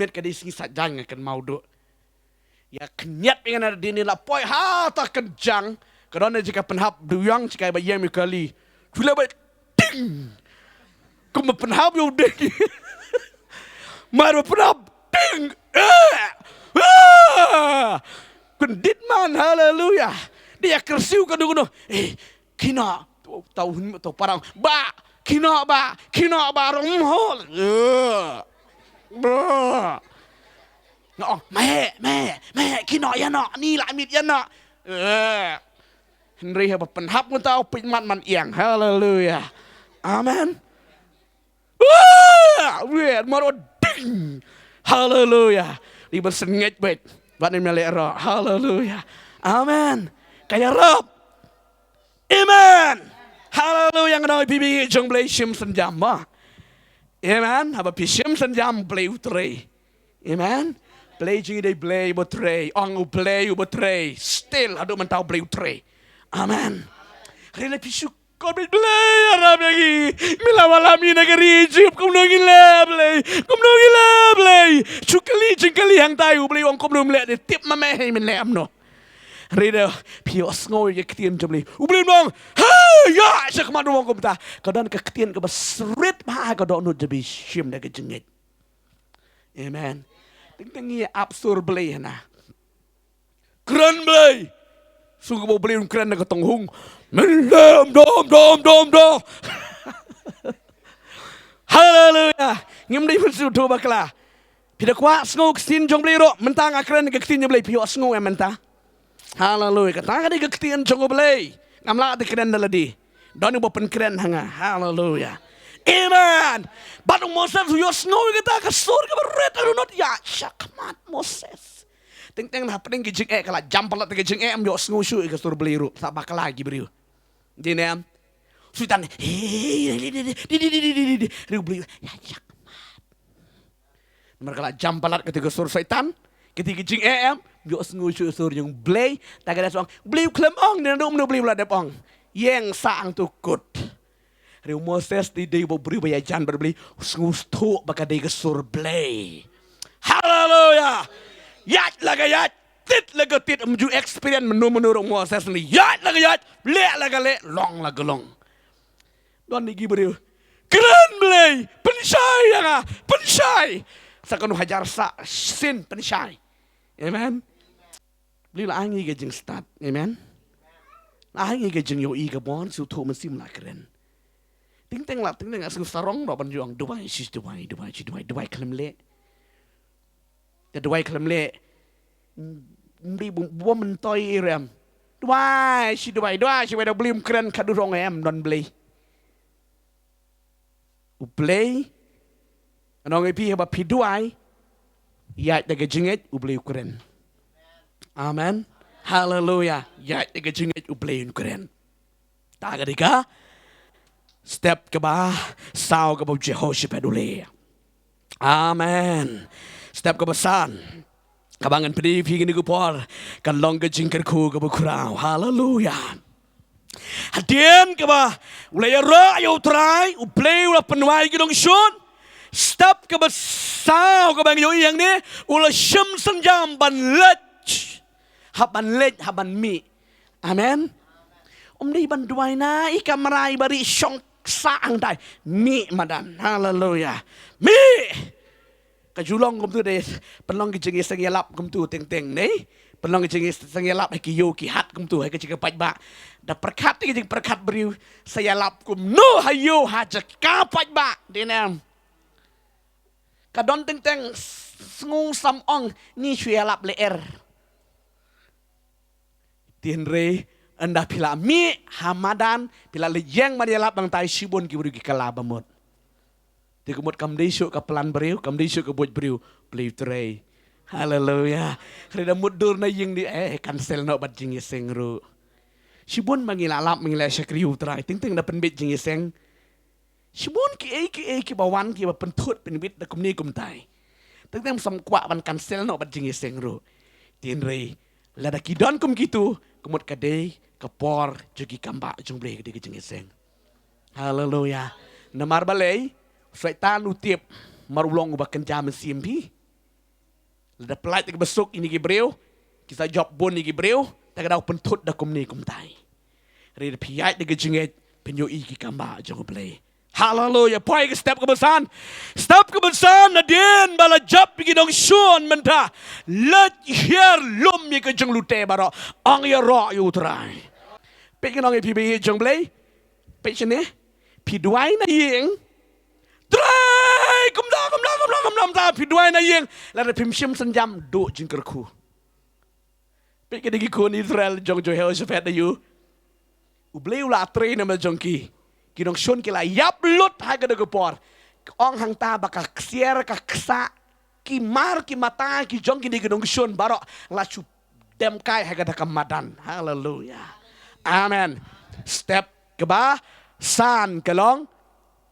kadi sing sajang kan mau do ya kenyat dengan ada dini la poi ha ta kejang kerana jika penhap duyang jika bayam kali tula ba ting Kom op een hap jou ding. Maar op een hap ding. Kun dit man, haleluya. Dia kersiu kan dulu. Kina tahu parang ba kina ba romhol. Ngọ mẹ kina ya nọ ni lại mịt ya nọ. Henry ha pen hap mun tau pin man iang. Haleluya. Amen. Weird maro ding. Haleluya. Di bersengit bet. Bạn em lệ rõ. Hallelujah. Amen. Kaya Rob. Amen. Hallelujah. Nga nói bibi jong blay shim san jam ba. Amen. Haba pi shim san jam blay utre. Amen. Blay jing day blay utre. Ong u blay utre. Still hadu man tau blay utre. Amen. Rela pi syuk God blay Arab lagi. Mila walami negeri Egypt. Kumno Phin Leh. Kumno Phin Leh. Chukali jingkali hang tayo. Blay wang kumno Phin Leh. Tip mamay min le amno. Reda pios ngoy ye ketien jabli. Ublay mong. Hey ya siya kamado mong kumta. Kadan ka ketien ka basrit ma ka do no jabi shim na ka jingit. Amen. Tingtangi absur blay na. Kran blay. Sungguh mau beli keren nak ketonghung, mendam dom. Haleluya. Ngim di pun sudah bakla. Pida kuat sengau kestin jong beli ro, mentang akren nak kestin jong beli pio sengau yang mentah. Haleluya. Kata kan nak kestin jong beli, ngamla ada keren daladi. Doni bapen keren hanga. Haleluya. Amen. Batu Moses yo sengau kita kasur ke beret arunot ya syakmat Moses. Teng na pedeng gijing kala jampalat ke gijing am yo sngusu ke sur beliru tak bakal lagi beriu. Dinem. Sultan riu beliu ya jakmat. Nomor kala jampalat ketika sur setan ketika gijing am yo sngusu sur yang blay tak ada soang beliu klemong dan dum no beliu la depong. Yang saang tukut. Riu Moses di bo beriu baya jan berbeli sngus tu bakal de ke sur blay. Haleluya. Yat laga yat, tit laga tit, menuju experience menurut Moses ni. Yat laga yat, lek laga lek, long laga long. Don niki beriu, keren belai, pensyai yang pensyai. Sakanu hajar sa sin pensyai. Amen. Beli lah angi ke jeng start, amen. Lah angi ke jeng yo i ke bon, su tu mesim lah keren. Ting lap, asing sarong ro banjuang Dubai, sis Dubai kelem lek. Dubai kelem le beli bom mentoi rem Dubai si weda beli keren kadu rong em don beli ublei anong epi haba pi Dubai ya daga jinget ublei keren. Amen. Hallelujah. Ya daga jinget ublei keren. Taga dika step ke ba sao ke ba Jehoshaphat ule. Amen. Step kebesaran. Kabangan pedih pigi ni kupor. Kan long ke jingkar ku ke bukurau. Haleluya. Hadian ke ba. Ulai ra yo try. Uplay ula penuai ke dong shun. Step kebesau ke bang yo yang ni. Ula syam senjam ban lech. Haban mi. Amen. Di ban duai na. Ika merai bari syong saang dai. Mi madan. Haleluya. Mi. Kajulong kum tu deh, penlong kejengis sengelap kum tu teng ni, penlong kejengis sengelap heki yo ki hat kum tu heki cakap pajba, dah perkat ni kejeng perkat beriu sengelap kum no hayo haja kapat ba, dinam. Kadon teng sengu samong ni sengelap leer. Tienre anda pila mi hamadan pila lejeng marialap bang tai sibun ki beriu ki kalabamut. Dia kemud kam desuk ke pelan beriu, kam desuk ke buat beriu, beliu terai. Haleluya. Kerana mudur na yang di cancel nak bat jingi sengru. Sibun mangilalap mangilai syakriu terai. Ting na penbit jingi seng. Sibun ki bawan ki ba pentut penbit na kumni kumtai. Ting sam kuat ban cancel nak bat jingi sengru. Tinrei lada kidon kum gitu, kemud kadai kepor jogi kambak jung blei ke jingi seng. Haleluya. Namar balai Syaitan utip marulong ubah kenjam simpi. Lada pelat ke besuk ini gibreu. Kisah job bon ini gibreu. Tak ada pentut dah kum ni kum tai. Rida piyat de gejinget penyo iki kamba jong play. Hallelujah. Poi ke step kebesaran. Step kebesaran nadien bala jap pergi dong syun mentah. Let here lum ye ke jeng lute baro. Ang ye ro yu trai. Pergi nong ye pi jeng blay. Pergi ni. Pi duai na yeng. Trai kum da pi duai na yeng. Lada pim sim senjam do jeng kerku. Pergi degi kun Israel jong jo heo sepet yu. Ublay ula tre nama jong ki. Kinong syun kila yap lut hai ke degepor. Ong hang ta baka ksier ka ksa ki mar ki mata ki jong kini kinong syun barok lacu dem kai hai ke madan. Hallelujah. Amen. Step keba san kelong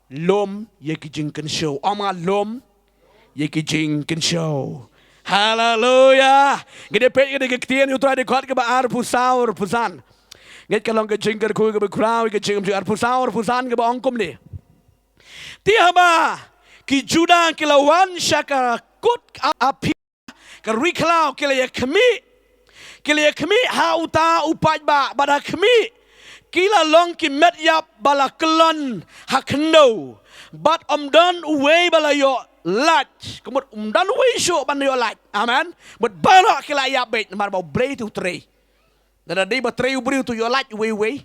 lom ye ki jing ken show. Oma lom ye ki jing ken show. Hallelujah. Gede pe gede ketien utra de kot keba ar pusaur pusan. Nget kalong ke jingker ku ke berkurau ke jingker ar pusan ke bangkom ni. Tiaba ki juda ki lawan syaka kut api ke riklau ki le kemi ha uta upai ba bada kemi kila long ki met yap bala kelon ha kendo but dan uwe bala yo lat kemut dan uwe syo ban yo lat amen but bala kila yap bet mar ba brei tu trei. Dan ada baterai uberi tu yo light way.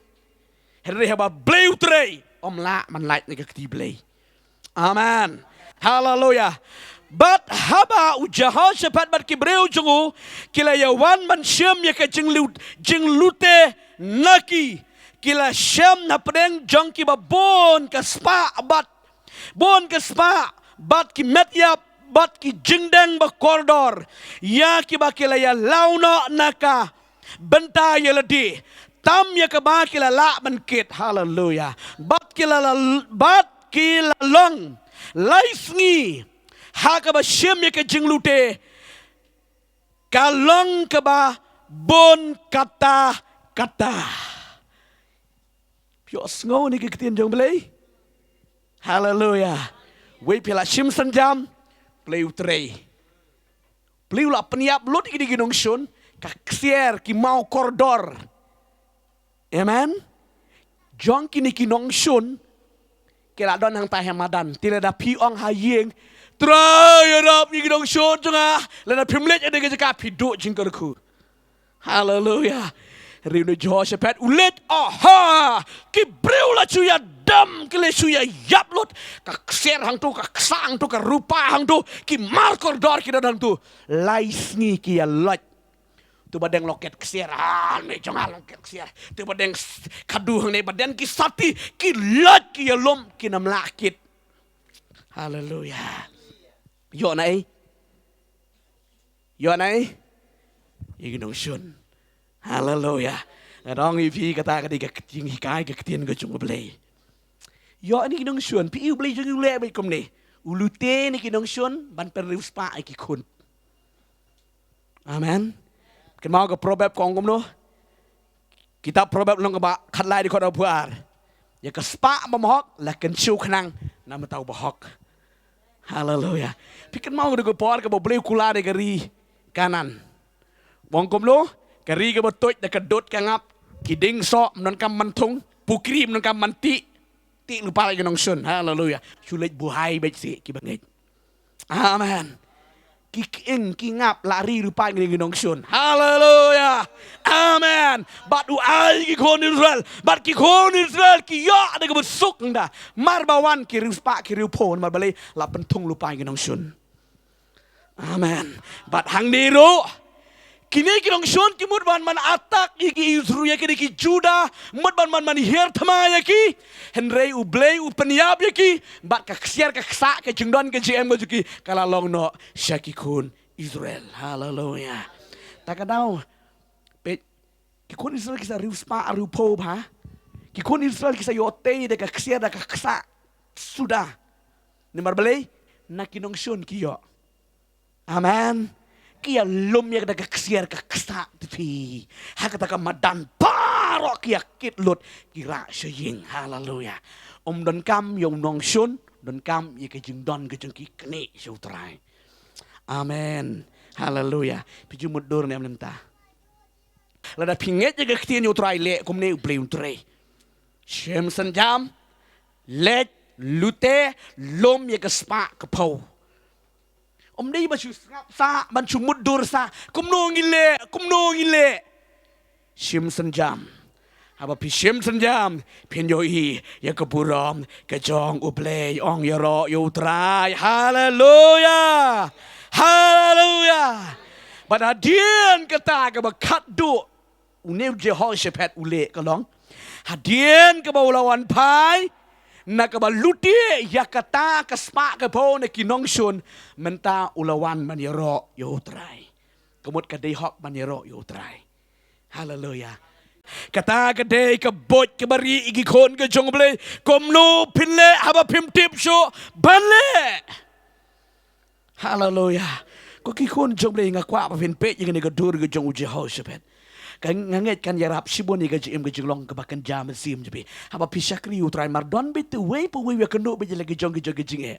Hari haba blay utray. La man light ni kati blay. Amen. Hallelujah. But haba ujahal sepat bat kibreu jungu kila yawan man syam ya ka jing lute naki kila syam na pedeng jong ki ba bon ka spa bat ki met yap bat ki jingdeng ba koridor ya ki ba kila ya launo naka benta ye ledi tam ye ke ba kila la menkit. Hallelujah. Bat kila long life ni ha ke ba syem ye ke jinglute kalong ke ba bon kata pyo sngo ni ke ketien jong belai. Hallelujah. We pila syem senjam play utrei play la peniap lut ki ginong syun kaksier ki mau koridor. Amen. Jong kini kinong syun kila don hang tahe madan tila da pi ong hayeng try rap ki kinong syun junga lena pimlet ada ke jaka pidu jingkerku. Hallelujah. Riu jo sepet ulet aha ki breu la chuya dam kile chuya yaplut kaksier hang tu kaksang tu ka rupa hang tu ki mar koridor ki dan tu lais ni ki ya lot tu badeng loket ksier me jangan loket ksier tu badeng kadu hang ne badan ki sati ki lat ki lom ki nam lakit. Hallelujah. Yo nai ignong syun. Hallelujah. Rong ipi kata kadi ka jing hikai ka ketien ka chung blei. Yo ni ignong syun pi u blei jung le bai kom ni ulute ni ignong syun ban perlu spa ai ki kun. Amen. Mau ke proverb kong no kitab proverb long ba khatlai di khodau puar ya ke spa bamhok la ken chu khnang nam tau bahok. Hallelujah. Pikir mau ke por ke boleh kula de gari kanan wong kom lo gari ke botoj de kedot ka ngap kiding so non kam mantung pukri non kam manti ti lupa lagi nong sun. Hallelujah. Sulit buhai baik si ki bangit. Amen. Ki ngap lari rupa ngin nong syun. Hallelujah. Amen. Bat u ai ki kon Israel. Bat ki kon Israel ki ya ada ke besuk nda. Marbawan ki ruspa ki rupon mar balai la pentung lupa ngin nong syun. Amen. Bat hang diru kini ki nong syun ki mud ban man atak ki Israel ki Juda mud ban man hier thama ya ki henrei u blei u peniap ya ki bat ka ksiar ka ksa ka jingdon ka GM go ki kala long no syaki kun Israel. Hallelujah. Takadau pe ki kun Israel ki sa riu spa riu po ha ki kun Israel ki sa yote de ka ksiar da ka ksa sudah ni mar blei na ki nong syun ki yo. Amen. Kia lum ya daga ksiar ka ksa ti ha kata ka madan parok ya kit lut kira sying. Hallelujah. Don kam yong nong syun don kam ye ke jing don ke jing ki kni syau trai. Amen. Hallelujah. Piju mudur ne amlemta lada pinget ye ke tien yo trai le kom ne play un trai shem sanjam let lute lom ye ke spa ke pau dei ba chu sa ban chu mudur sa kumno ngile shim sanjam haba pi shim sanjam pin yo I ye ke buram ke jong uble ong yoro yo trai hallelujah hallelujah pada dien kata ke ba khat du uneu Jehoshaphat ule ke long hadien ke ba ulawan pai nak ba luti yakata kaspa ke po ne kinong shun menta ulawan man yero yo trai kemut ka dei hok man yero yo trai hallelujah kata ke dei ke bot ke bari igi kon ke jong ble Kumno Phin Leh haba phim tip sho banle hallelujah ko ki kon jong ble ngakwa pa phin pe yeng ne ke dur ke jong Jehoshaphat kan nganget kan yarap sibon ni gaji ke jinglong ke bakan jam sim jepi haba pisakri utrai mardon bitu we pu we kenu be lagi jong ke jinge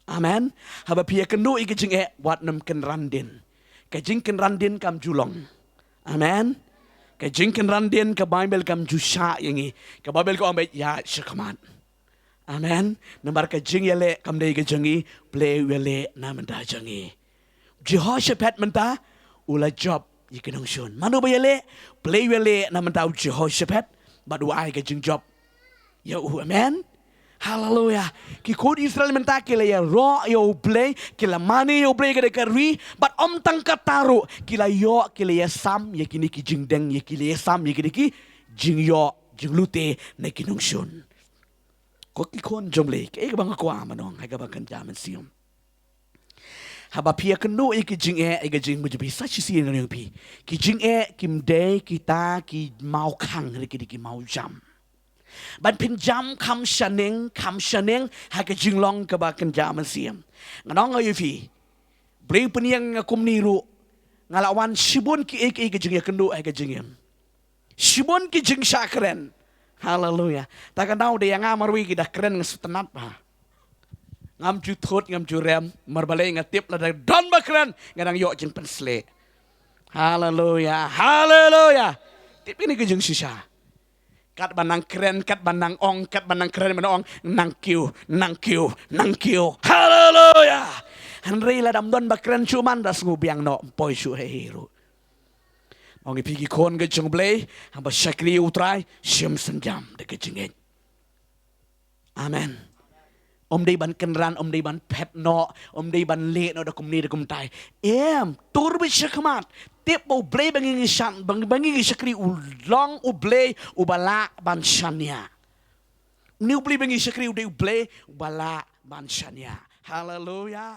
amen haba pia kenu ke jinge wat nam ken randin ke jing ken randin kam julong amen ke jing ken randin ke bible kam jusha yangi ke bible ko ambet ya shakaman amen nambar ke jing yele kam dei ke jingi play wele namanda jangi Jehoshaphat menta ula job Yikinong shun. Manu bayale, play wale naman tao Jehoshaphat, badu ay ka jing job. Yo, amen? Hallelujah. Ki kod Israel menta kila ya ro yo play, kila mani yo play ka dekarwi, but tang kataro, kila yo, kila ya sam, yakini ki jing deng, yakili ya sam, yakini ki jing yo, jing lute, na kinong shun. Ko ki kon jomle, kaya ka bang ako amanong, ay ka bang kanjaman siyom. Haba pia kenu ki jing jing mu jepi sachi si ngani pi ki jing kim day kita ki mau khang ki mau jam ban pin jam kam shaneng ha ki jing long ka ba kan jam siam nganong ayu fi bre peniang kum niru ngalawan shibon ki jing kenu ka jing shibon ki jing sakren hallelujah ta kan dau de yang amarwi ki dah keren ngestenat ba ngam ju thot ngam ju rem marbale ngatip la don bakran ngadang yo jing pensle hallelujah hallelujah tip ini ke jing sisa kat banang keren kat banang ong kat banang keren banang ong nang kiu hallelujah Henry la dam don bakran cuman das ngubiang no poi su hero ong ipigi kon ke jing ble hamba shakri utrai shim senjam de ke jing amen dei ban kenran dei ban pet no dei ban le no da kum ni da kum tai tur bi shakmat tip bo ble bangi shan bangi shakri ulong ble ubala ban shania ni ble bangi shakri u ble ubala ban shania hallelujah